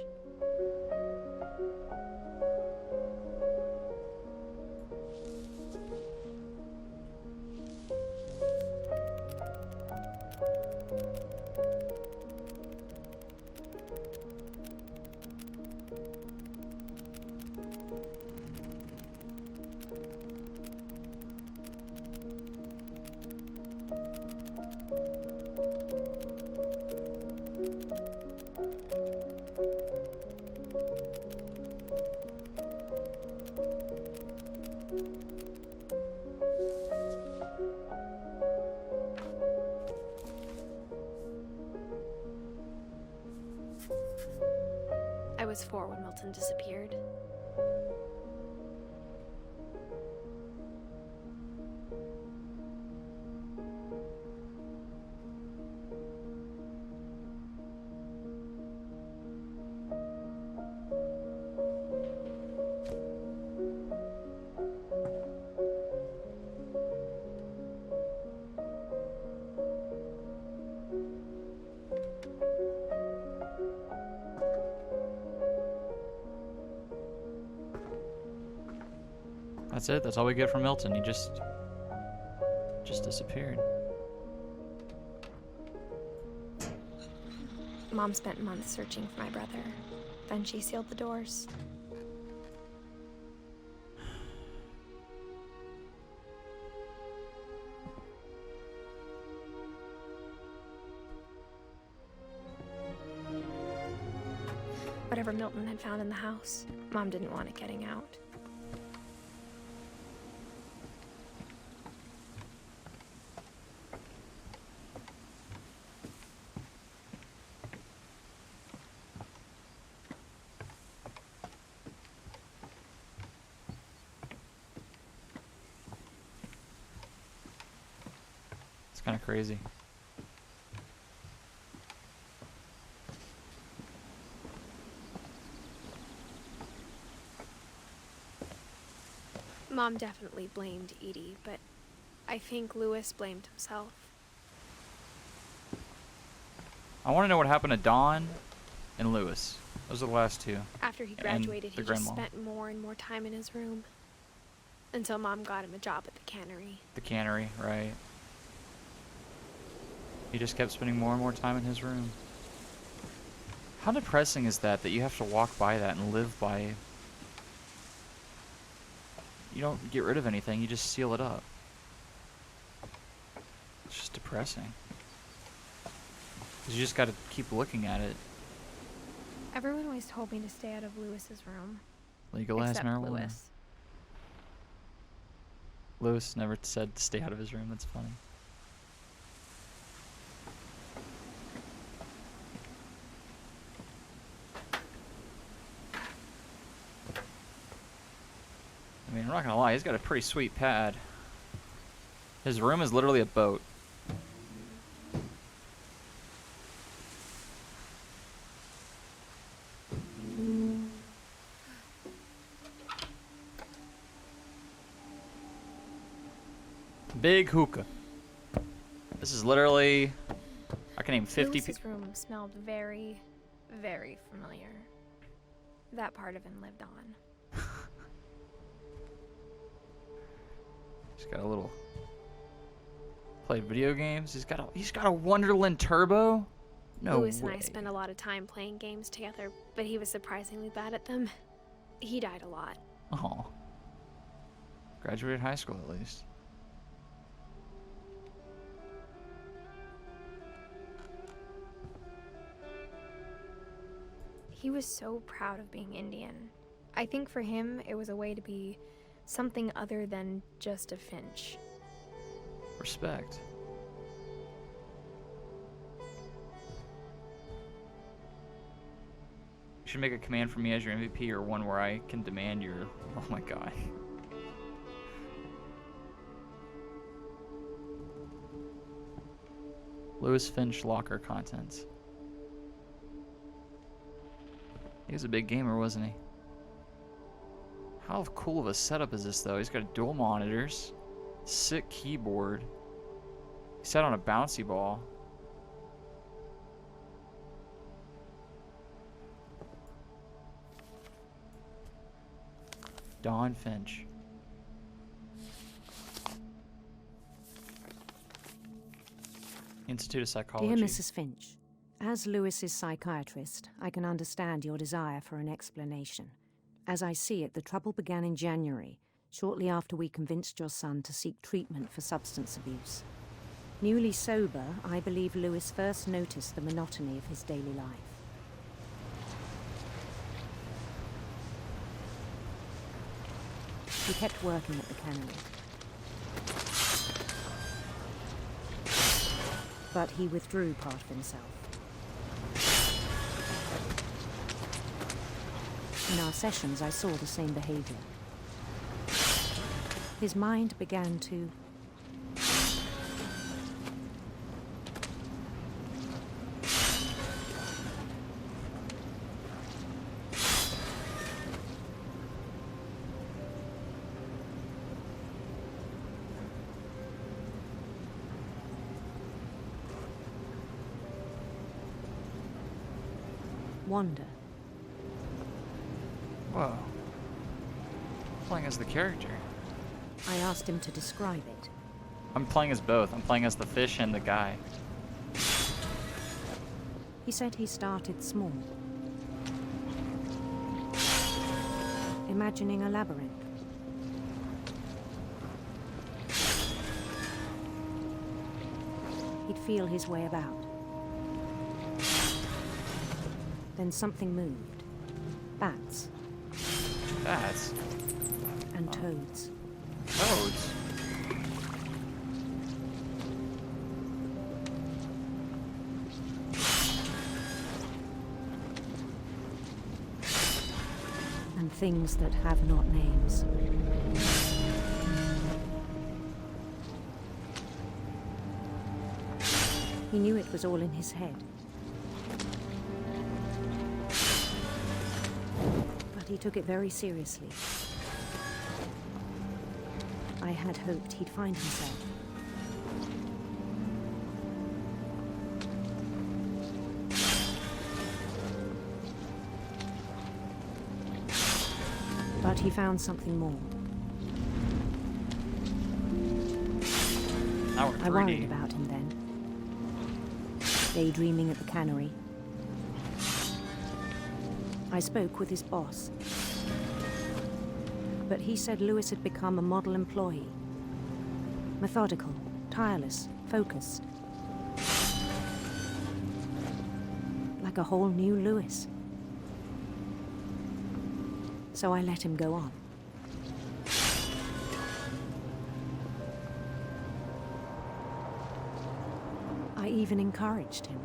I was 4 when Milton disappeared. That's it. That's all we get from Milton. He just disappeared. Mom spent months searching for my brother. Then she sealed the doors. Whatever Milton had found in the house, Mom didn't want it getting out. It's kind of crazy. Mom definitely blamed Edie, but I think Lewis blamed himself. I want to know what happened to Dawn and Lewis. Those are the last two. After he And graduated, the he just grandma. spent more and more time in his room. Until Mom got him a job at the cannery. The cannery, right. He just kept spending more and more time in his room. How depressing is that you have to walk by that and live by... You don't get rid of anything, you just seal it up. It's just depressing. 'Cause you just gotta keep looking at it. Everyone always told me to stay out of Lewis's room. Legalize Except marijuana. Lewis. Lewis never said to stay out of his room, that's funny. I'm not gonna lie, he's got a pretty sweet pad. His room is literally a boat. Big hookah. This is literally, I can name 50 Lewis's room smelled very, very familiar. That part of him lived on. He's got a little. Played video games. He's got a Wonderland Turbo. No Lewis way. and I spent a lot of time playing games together, but he was surprisingly bad at them. He died a lot. Oh. Graduated high school at least. He was so proud of being Indian. I think for him, it was a way to be something other than just a Finch. Respect. You should make a command for me as your MVP or one where I can demand your... Oh my god. Lewis Finch locker contents. He was a big gamer, wasn't he? How cool of a setup is this, though? He's got dual monitors, sick keyboard. He sat on a bouncy ball. Dawn Finch. Institute of Psychology. Dear Mrs. Finch, as Lewis's psychiatrist, I can understand your desire for an explanation. As I see it, the trouble began in January, shortly after we convinced your son to seek treatment for substance abuse. Newly sober, I believe Lewis first noticed the monotony of his daily life. He kept working at the cannery. But he withdrew part of himself. In our sessions, I saw the same behavior. His mind began to... wander. Whoa. Playing as the character. I asked him to describe it. I'm playing as both. I'm playing as the fish and the guy. He said he started small, imagining a labyrinth. He'd feel his way about. Then something moved. Bats. Bats? And toads. Toads? And things that have not names. He knew it was all in his head. But he took it very seriously. I had hoped he'd find himself. But he found something more. I worried about him then. Daydreaming at the cannery. I spoke with his boss. But he said Lewis had become a model employee. Methodical, tireless, focused. Like a whole new Lewis. So I let him go on. I even encouraged him.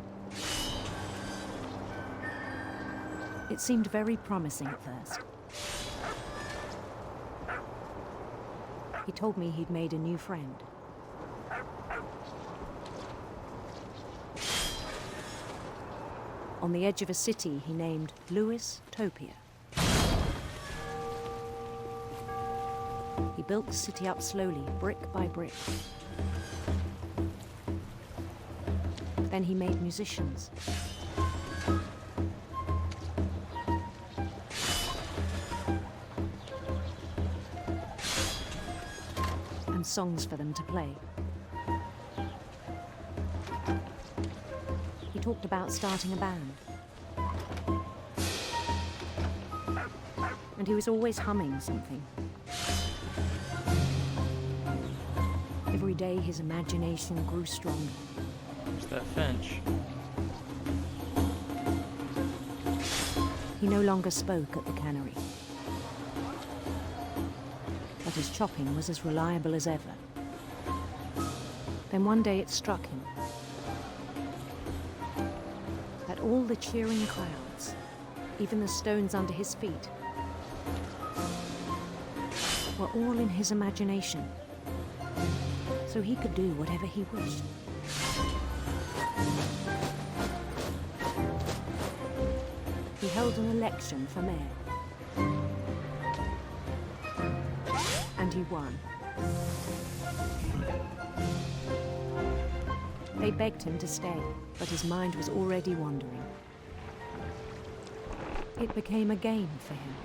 It seemed very promising at first. He told me he'd made a new friend. On the edge of a city he named Lewis-topia. He built the city up slowly, brick by brick. Then he made musicians. And songs for them to play. He talked about starting a band. And he was always humming something. Every day his imagination grew stronger. There's that Finch. He no longer spoke at the cannery. But his chopping was as reliable as ever. Then one day it struck him that all the cheering crowds, even the stones under his feet, were all in his imagination. So he could do whatever he wished. He held an election for mayor. And he won. They begged him to stay, but his mind was already wandering. It became a game for him.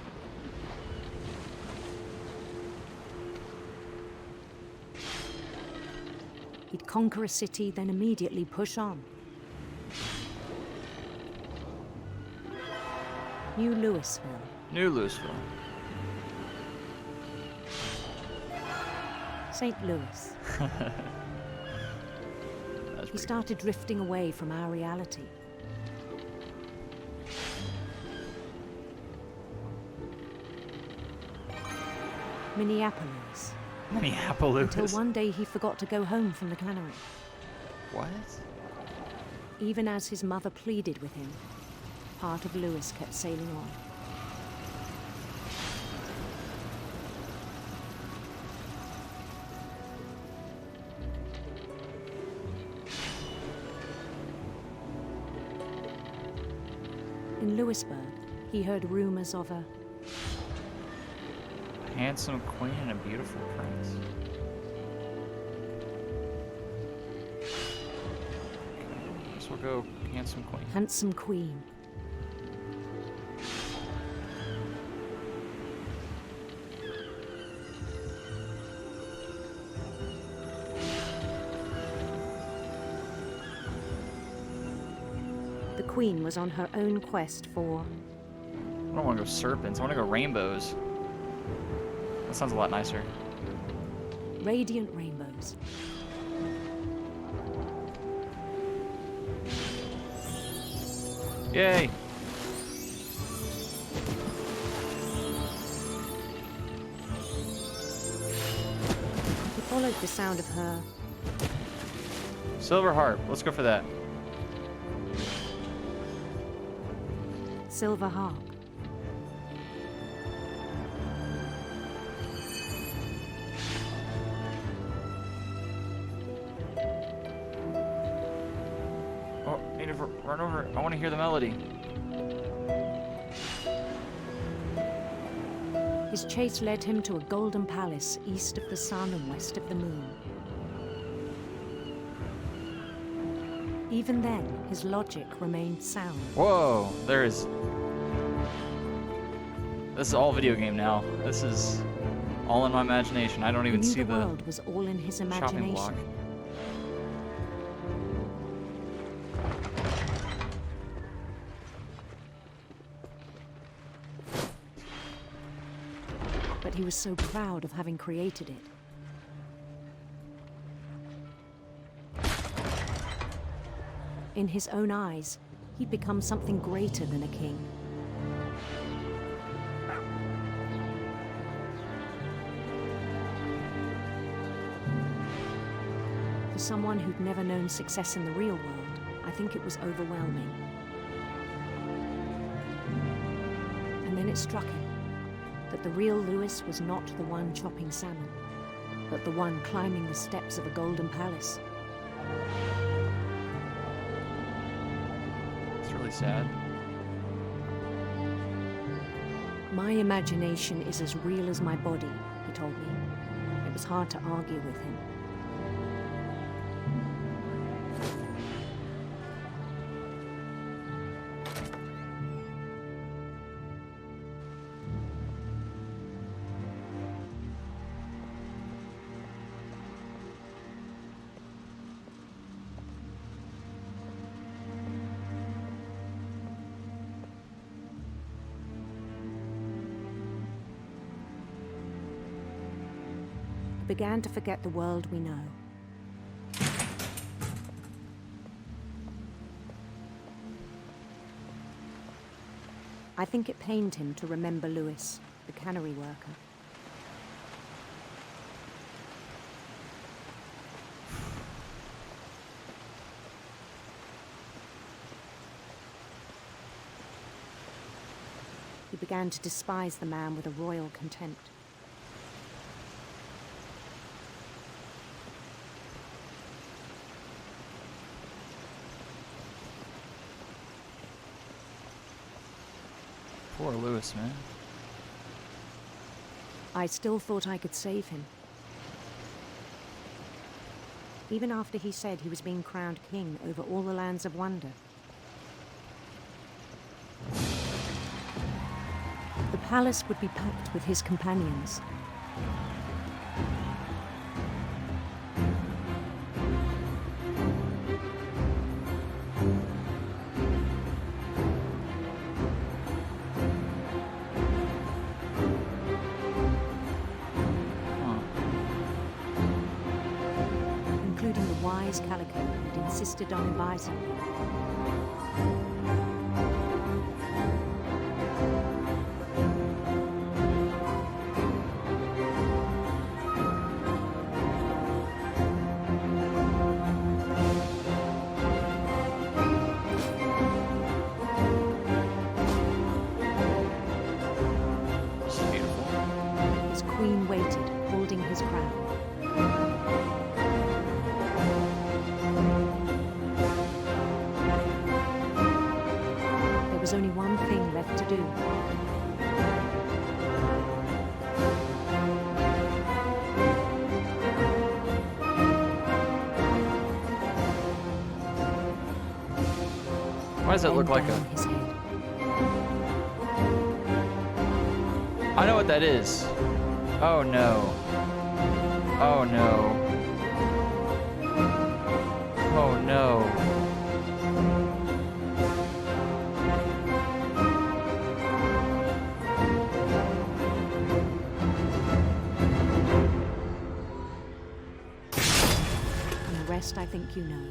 He'd conquer a city, then immediately push on. New Louisville. New Louisville. St. Louis. He started drifting away from our reality. Minneapolis. Minneapolis. Until one day he forgot to go home from the cannery. What? Even as his mother pleaded with him, part of Louis kept sailing on. In Louisburg, he heard rumors of a handsome queen and a beautiful prince. Okay, guess we'll go handsome queen. handsome queen. The queen was on her own quest for... I don't want to go serpents, I want to go rainbows. That sounds a lot nicer. radiant rainbows. Yay! He followed the sound of her... Silver harp, let's go for that. silver harp. Oh, I need to run over. I want to hear the melody. His chase led him to a golden palace east of the sun and west of the moon. Even then, his logic remained sound. Whoa, there is... This is all video game now. This is all in my imagination. I don't even see the world was all in his chopping block. imagination. But he was so proud of having created it. In his own eyes, he'd become something greater than a king. For someone who'd never known success in the real world, I think it was overwhelming. And then it struck him that the real Lewis was not the one chopping salmon. but the one climbing the steps of a golden palace. It's really sad. My imagination is as real as my body, he told me. It was hard to argue with him. Began to forget the world we know. I think it pained him to remember Lewis, the cannery worker. He began to despise the man with a royal contempt. Poor Lewis, man. I still thought I could save him. Even after he said he was being crowned king over all the lands of wonder. The palace would be packed with his companions. Including the wise Calico who'd insisted on advising me. His queen waited, holding his crown. There was only one thing left to do. Why does it look like Bend down his head. I know what that is. Oh no. Oh no. Oh no. And the rest I think you know.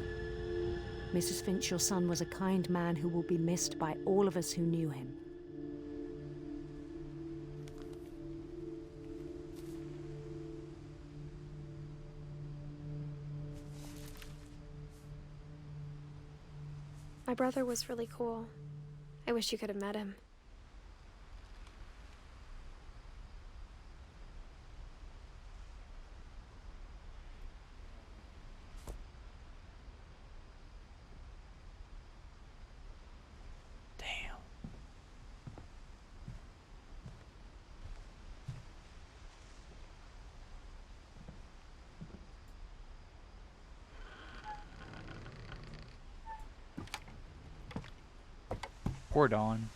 Mrs. Finch, your son was a kind man who will be missed by all of us who knew him. My brother was really cool. I wish you could have met him. Damn. Poor Dawn.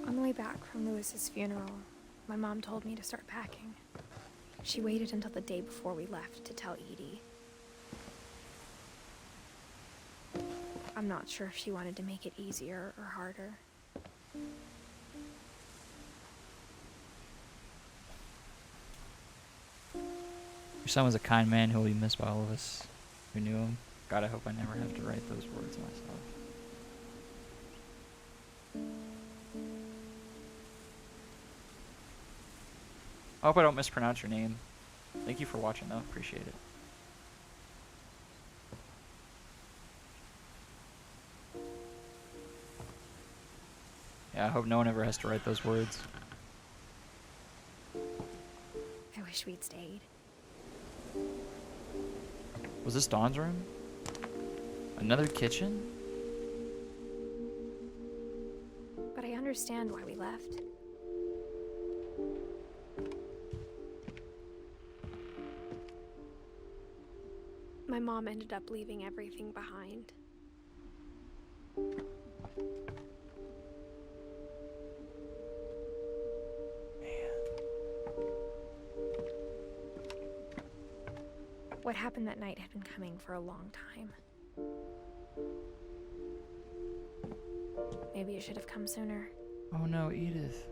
On the way back from Lewis's funeral, my mom told me to start packing. She waited until the day before we left to tell Edie. I'm not sure if she wanted to make it easier or harder. Your son was a kind man who will be missed by all of us who knew him. God, I hope I never have to write those words myself. I hope I don't mispronounce your name. Thank you for watching, though. Appreciate it. Yeah, I hope no one ever has to write those words. I wish we'd stayed. Was this Dawn's room? Another kitchen? But I understand why we left. My mom ended up leaving everything behind. What happened that night had been coming for a long time. Maybe it should have come sooner. Oh no, Edith.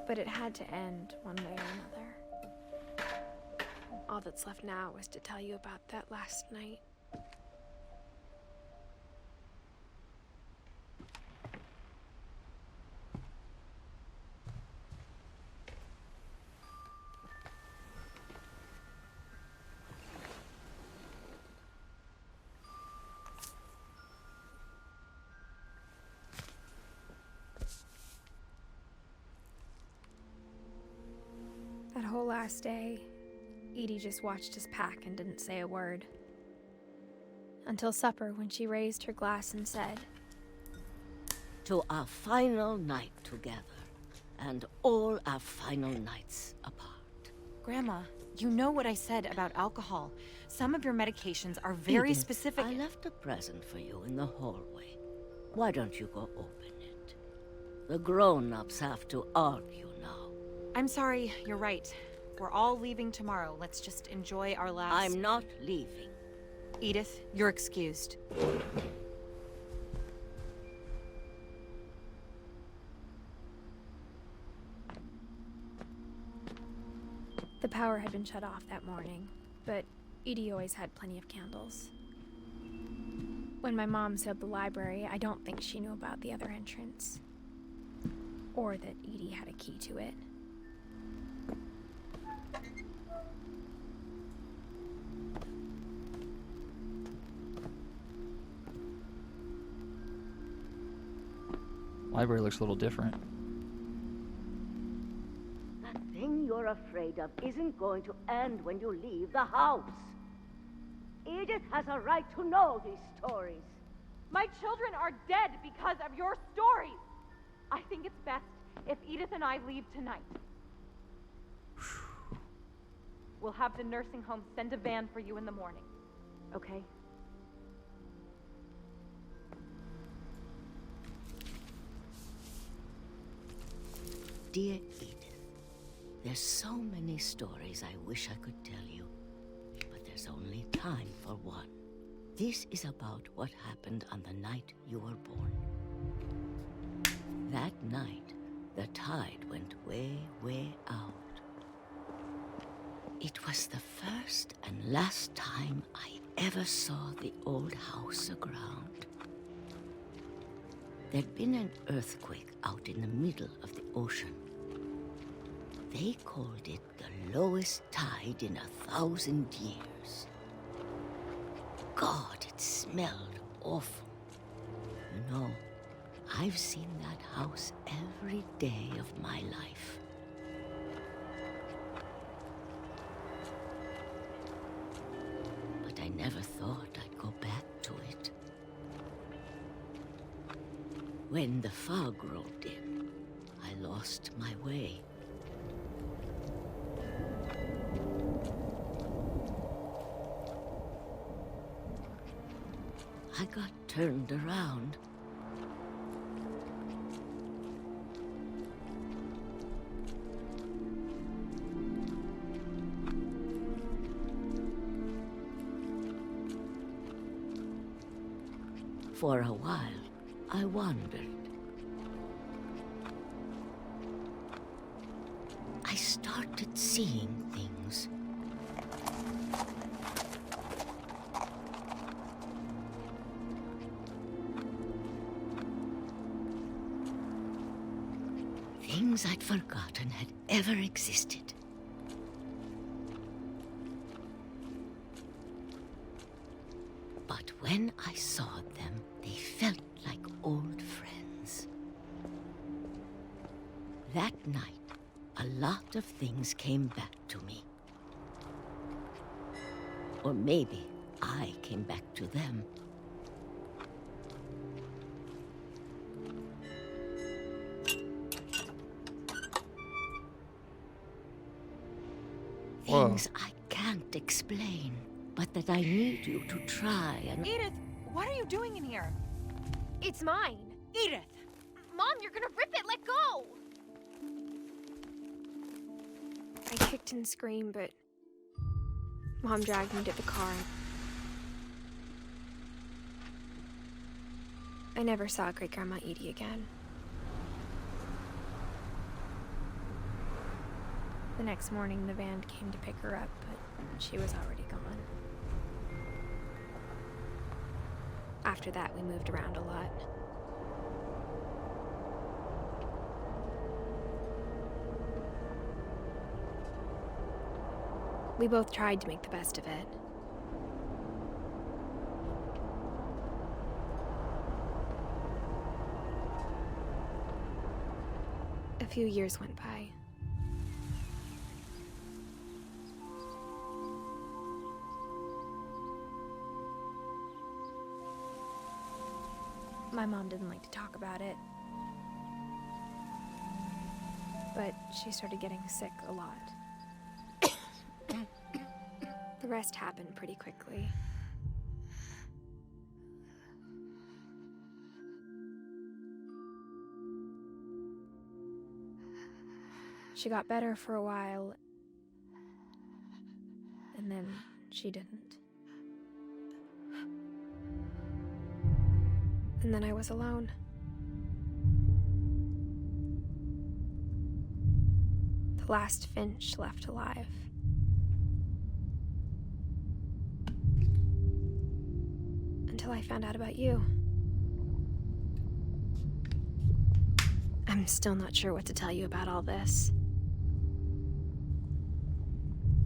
But it had to end one way or another. All that's left now is to tell you about that last night. That whole last day, Edie just watched us pack and didn't say a word. Until supper, when she raised her glass and said, "To our final night together, and all our final nights apart." Grandma, you know what I said about alcohol. Some of your medications are very Edith, specific. I left a present for you in the hallway. Why don't you go open it? The grown-ups have to argue now. I'm sorry, you're right. We're all leaving tomorrow. Let's just enjoy our last... I'm not leaving. Edith, you're excused. The power had been shut off that morning, but Edie always had plenty of candles. When my mom sealed the library, I don't think she knew about the other entrance. Or that Edie had a key to it. Library looks a little different. That thing you're afraid of isn't going to end when you leave the house. Edith has a right to know these stories. My children are dead because of your stories. I think it's best if Edith and I leave tonight. We'll have the nursing home send a van for you in the morning, okay? Dear Edith, there's so many stories I wish I could tell you, but there's only time for one. This is about what happened on the night you were born. That night, the tide went way, way out. It was the first and last time I ever saw the old house aground. There'd been an earthquake out in the middle of the ocean. They called it the lowest tide in 1,000 years. God, it smelled awful. You know, I've seen that house every day of my life. But I never thought I'd go back to it. When the fog rolled in, I lost my way. I got turned around. For a while, I wandered. I started seeing things. Things I'd forgotten had ever existed. But when I saw them, they felt like old friends. That night, a lot of things came back to me. Or maybe I came back to them. Things I can't explain, but that I need you to try and... Edith, what are you doing in here? It's mine. Edith! Mom, you're gonna rip it. Let go! I kicked and screamed, but Mom dragged me to the car. I never saw Great-Grandma Edie again. The next morning, the van came to pick her up, but she was already gone. After that, we moved around a lot. We both tried to make the best of it. A few years went by. My mom didn't like to talk about it, but she started getting sick a lot. The rest happened pretty quickly. She got better for a while, and then she didn't. And then I was alone. The last Finch left alive. Until I found out about you. I'm still not sure what to tell you about all this.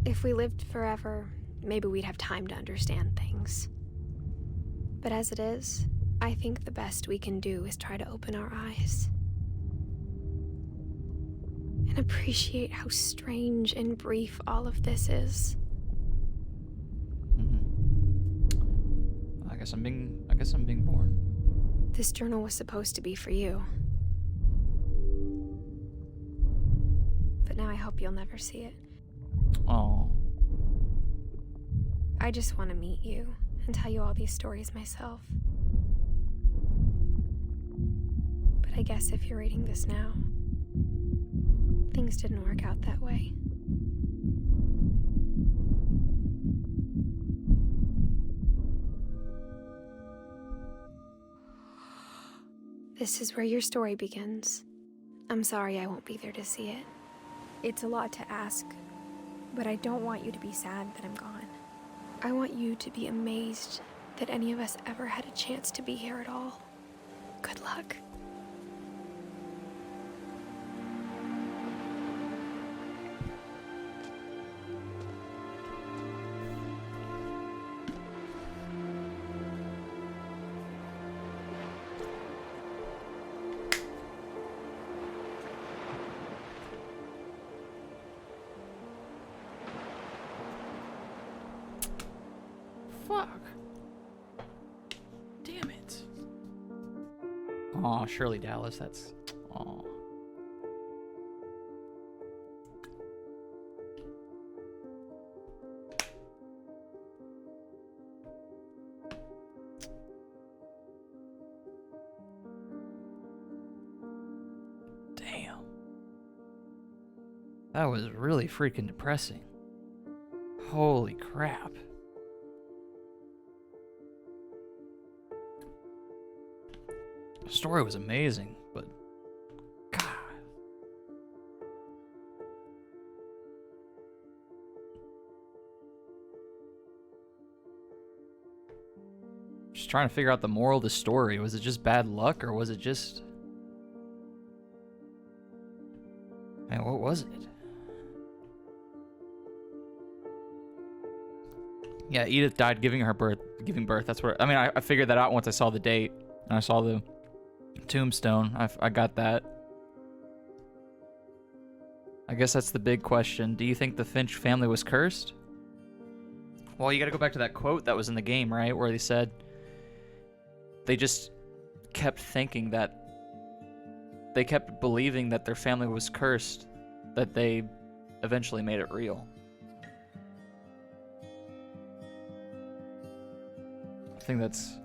If we lived forever, maybe we'd have time to understand things. But as it is, I think the best we can do is try to open our eyes. And appreciate how strange and brief all of this is. I guess I'm being born. This journal was supposed to be for you. But now I hope you'll never see it. Oh. I just want to meet you and tell you all these stories myself. But I guess if you're reading this now, things didn't work out that way. This is where your story begins. I'm sorry I won't be there to see it. It's a lot to ask, but I don't want you to be sad that I'm gone. I want you to be amazed that any of us ever had a chance to be here at all. Good luck. Fuck. Damn it. Aw, Shirley Dallas, that's... Aw. Damn. That was really freaking depressing. Holy crap. The story was amazing, but God. Just trying to figure out the moral of the story. Was it just bad luck, or was it just... Man, what was it? Yeah, Edith died giving birth. That's where, I mean, I figured that out once I saw the date and I saw the tombstone. I got that. I guess that's the big question. Do you think the Finch family was cursed? Well, you gotta go back to that quote that was in the game, right? Where they said they just kept thinking that, they kept believing that their family was cursed, that they eventually made it real. I think that's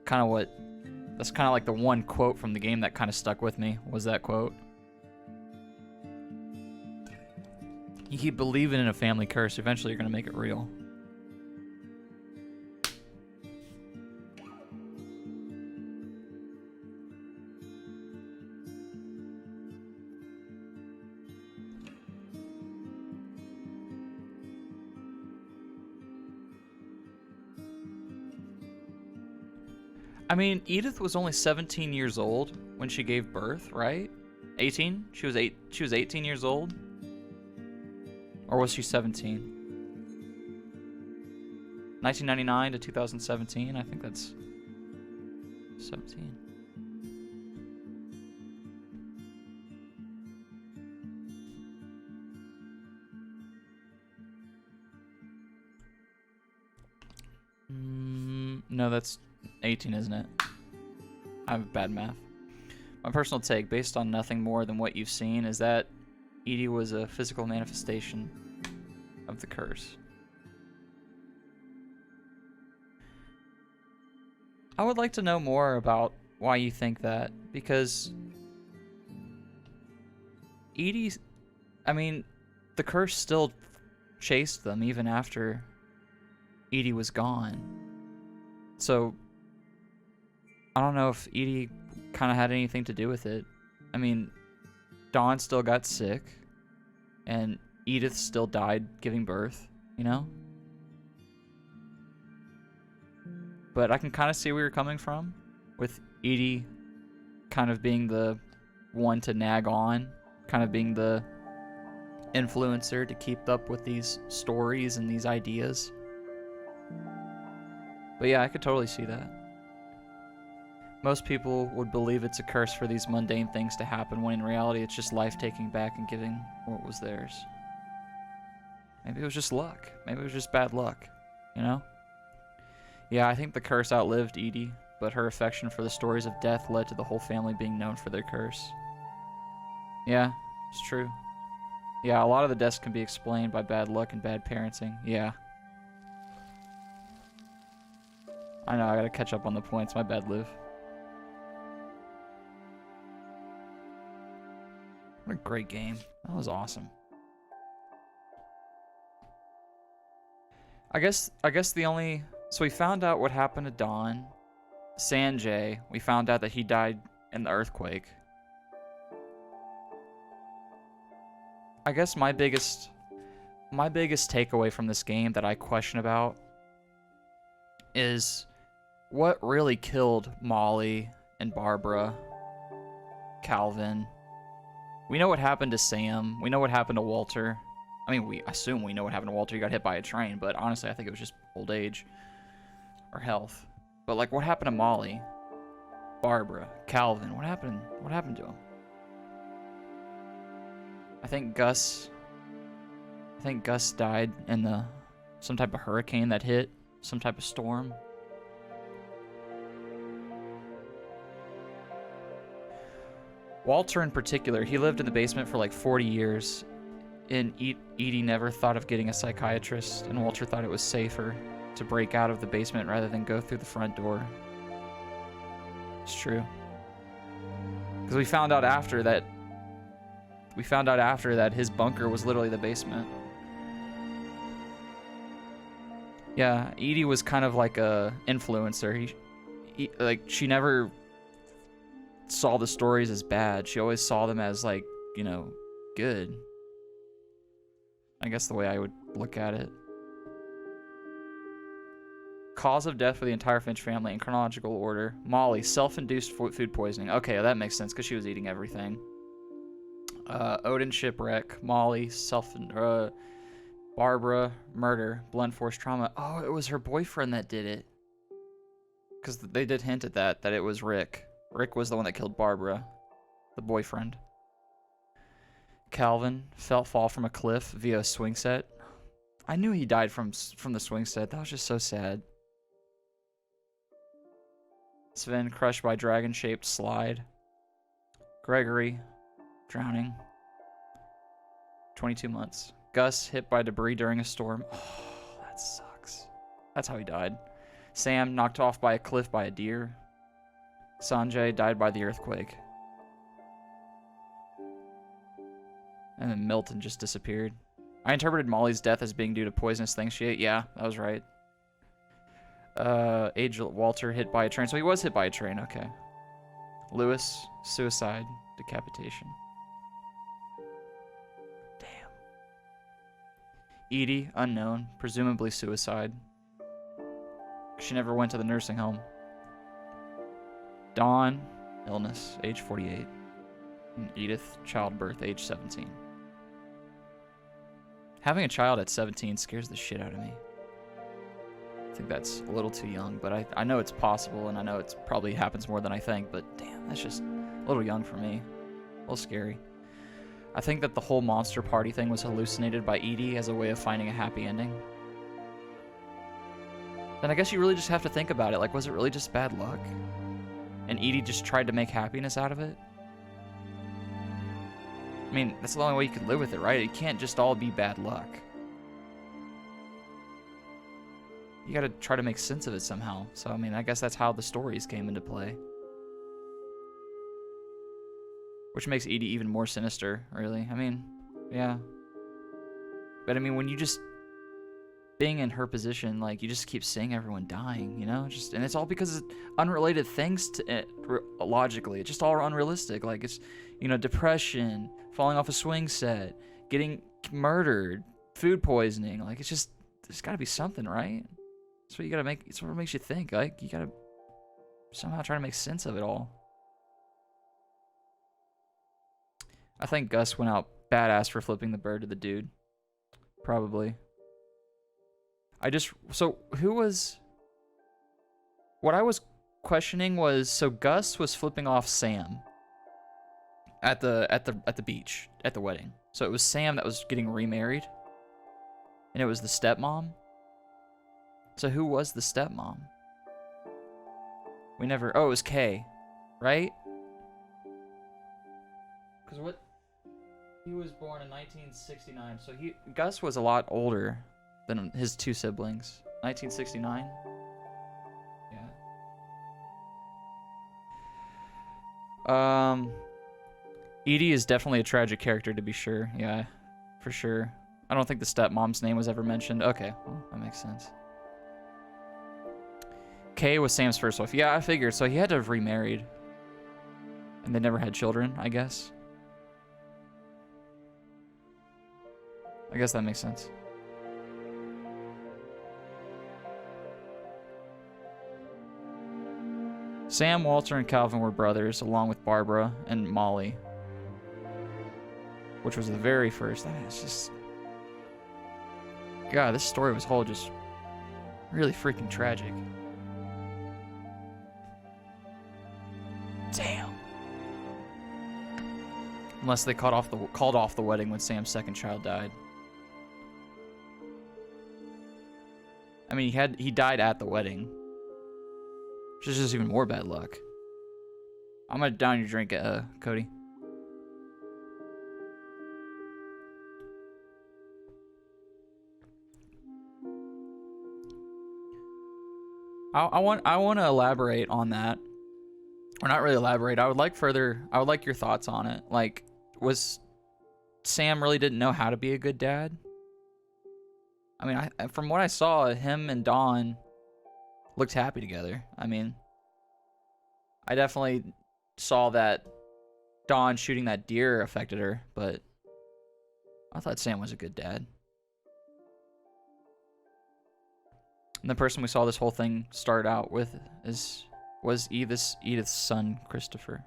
kind of like the one quote from the game that kind of stuck with me, was that quote. You keep believing in a family curse, eventually you're going to make it real. I mean, Edith was only 17 years old when she gave birth, right? 18? She was 18 years old? Or was she 17? 1999 to 2017, I think that's 17. No, that's 18, isn't it? I have bad math. My personal take, based on nothing more than what you've seen, is that Edie was a physical manifestation of the curse. I would like to know more about why you think that, because Edie, I mean, the curse still chased them even after Edie was gone. So, I don't know if Edie kind of had anything to do with it. I mean, Dawn still got sick, and Edith still died giving birth, you know? But I can kind of see where you're coming from, with Edie kind of being the one to nag on, kind of being the influencer to keep up with these stories and these ideas. But yeah, I could totally see that. Most people would believe it's a curse for these mundane things to happen, when in reality it's just life taking back and giving what was theirs. Maybe it was just luck. Maybe it was just bad luck, you know? Yeah, I think the curse outlived Edie, but her affection for the stories of death led to the whole family being known for their curse. Yeah, it's true. Yeah, a lot of the deaths can be explained by bad luck and bad parenting. Yeah. I know, I gotta catch up on the points. My bad, Liv. What a great game. That was awesome. I guess the only... So we found out what happened to Dawn. Sanjay, we found out that he died in the earthquake. I guess my biggest takeaway from this game that I question about is what really killed Molly and Barbara, Calvin. We know what happened to Sam. We know what happened to Walter. I mean, we assume we know what happened to Walter. He got hit by a train, but honestly, I think it was just old age or health. But like, what happened to Molly, Barbara, Calvin? What happened to him? I think Gus died in some type of hurricane that hit, some type of storm. Walter in particular, he lived in the basement for like 40 years, and Edie never thought of getting a psychiatrist, and Walter thought it was safer to break out of the basement rather than go through the front door. It's true. Because we found out after that his bunker was literally the basement. Yeah, Edie was kind of like a influencer. She never saw the stories as bad. She always saw them as, like, you know, good. I guess the way I would look at it. Cause of death for the entire Finch family in chronological order. Molly, self-induced food poisoning. Okay, well, that makes sense because she was eating everything. Odin shipwreck. Molly, Barbara, murder, blunt force trauma. Oh, it was her boyfriend that did it. Because they did hint at that it was Rick. Rick was the one that killed Barbara, the boyfriend. Calvin fall from a cliff via a swing set. I knew he died from the swing set. That was just so sad. Sven crushed by dragon-shaped slide. Gregory drowning. 22 months. Gus hit by debris during a storm. Oh, that sucks. That's how he died. Sam knocked off by a cliff by a deer. Sanjay died by the earthquake. And then Milton just disappeared. I interpreted Molly's death as being due to poisonous things she ate. Yeah, that was right. Walter hit by a train. So he was hit by a train. Okay. Lewis, suicide, decapitation. Edie, unknown, presumably suicide. She never went to the nursing home. Dawn, illness, age 48. And Edith, childbirth, age 17. Having a child at 17 scares the shit out of me. I think that's a little too young, but I know it's possible, and I know it probably happens more than I think, but damn, that's just a little young for me. A little scary. I think that the whole monster party thing was hallucinated by Edie as a way of finding a happy ending. Then I guess you really just have to think about it. Like, was it really just bad luck? And Edie just tried to make happiness out of it? I mean, that's the only way you could live with it, right? It can't just all be bad luck. You gotta try to make sense of it somehow. So, I mean, I guess that's how the stories came into play. Which makes Edie even more sinister, really. I mean, yeah. But I mean, when you just... being in her position, like, you just keep seeing everyone dying, you know? And it's all because of unrelated things to it, logically. It's just all unrealistic. Like, it's, you know, depression, falling off a swing set, getting murdered, food poisoning. Like, it's just... there's gotta be something, right? That's what you gotta make... it's what makes you think. Like, you gotta somehow try to make sense of it all. I think Gus went out badass for flipping the bird to the dude. Probably. So who was... what I was questioning was, so Gus was flipping off Sam at the beach, at the wedding. So it was Sam that was getting remarried, and it was the stepmom. So who was the stepmom? We never... oh, it was Kay, right? Because what... he was born in 1969, so Gus was a lot older than his two siblings. 1969? Yeah. Edie is definitely a tragic character, to be sure. Yeah, for sure. I don't think the stepmom's name was ever mentioned. Okay, well, that makes sense. Kay was Sam's first wife. Yeah, I figured. So he had to have remarried. And they never had children, I guess. I guess that makes sense. Sam, Walter, and Calvin were brothers, along with Barbara and Molly. Which was the very first. It's just... God, this story was whole just really freaking tragic. Damn. Unless they called off the wedding when Sam's second child died. I mean, he died at the wedding. Which is just even more bad luck. I'm gonna down your drink, Cody. I want to elaborate on that. Or not really elaborate. I would like your thoughts on it. Like, was Sam really didn't know how to be a good dad? I mean, from what I saw, him and Dawn looked happy together. I mean, I definitely saw that Dawn shooting that deer affected her, but I thought Sam was a good dad. And the person we saw this whole thing start out with was Edith's son, Christopher.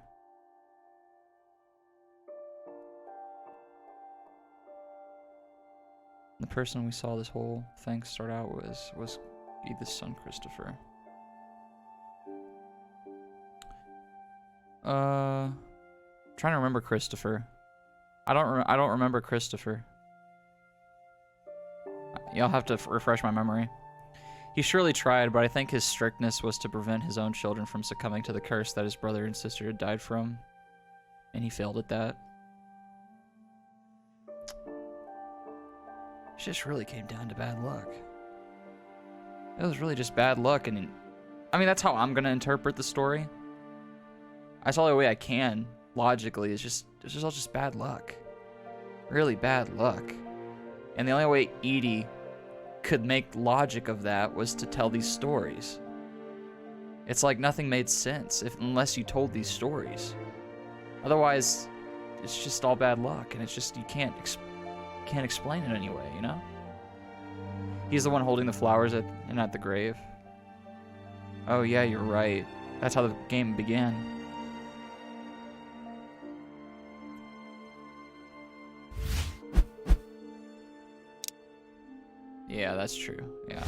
The person we saw this whole thing start out was Edith's son, Christopher. Trying to remember Christopher. I don't remember Christopher. Y'all have to refresh my memory. He surely tried, but I think his strictness was to prevent his own children from succumbing to the curse that his brother and sister had died from. And he failed at that. It just really came down to bad luck. It was really just bad luck, and I mean, that's how I'm gonna interpret the story. That's the only way I can, logically, it's just all just bad luck. Really bad luck. And the only way Edie could make logic of that was to tell these stories. It's like nothing made sense unless you told these stories. Otherwise, it's just all bad luck, and it's just, you can't explain it anyway, you know? He's the one holding the flowers at the grave. Oh yeah, you're right. That's how the game began. Yeah, that's true. Yeah.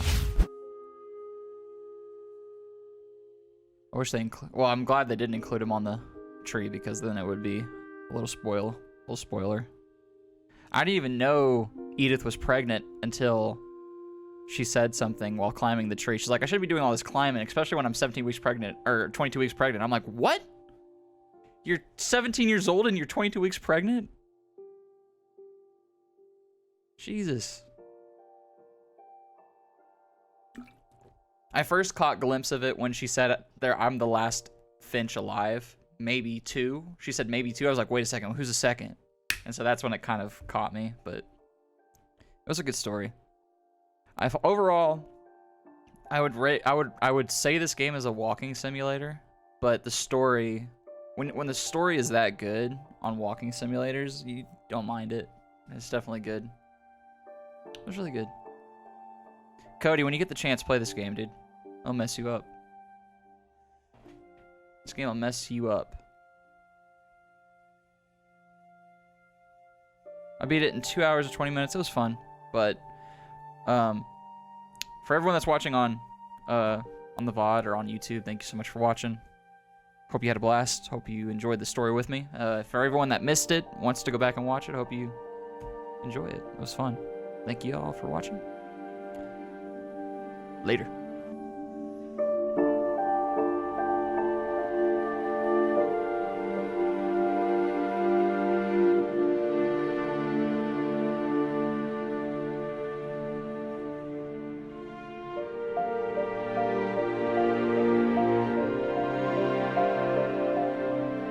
I wish they well, I'm glad they didn't include him on the tree, because then it would be a little spoiler. I didn't even know Edith was pregnant until she said something while climbing the tree. She's like, I shouldn't be doing all this climbing, especially when I'm 17 weeks pregnant, or 22 weeks pregnant. I'm like, what? You're 17 years old and you're 22 weeks pregnant? Jesus. I first caught a glimpse of it when she said, I'm the last Finch alive. Maybe 2. She said maybe 2. I was like, wait a second, who's the second? And so that's when it kind of caught me, but it was a good story. Overall, I would say this game is a walking simulator, but the story, when the story is that good on walking simulators, you don't mind it. It's definitely good. It was really good. Cody, when you get the chance, play this game, dude. I'll mess you up. This game will mess you up. I beat it in 2 hours and 20 minutes. It was fun, but for everyone that's watching on the VOD or on YouTube, thank you so much for watching. Hope you had a blast. Hope you enjoyed the story with me. For everyone that missed it, wants to go back and watch it, hope you enjoy it. It was fun. Thank you all for watching. Later.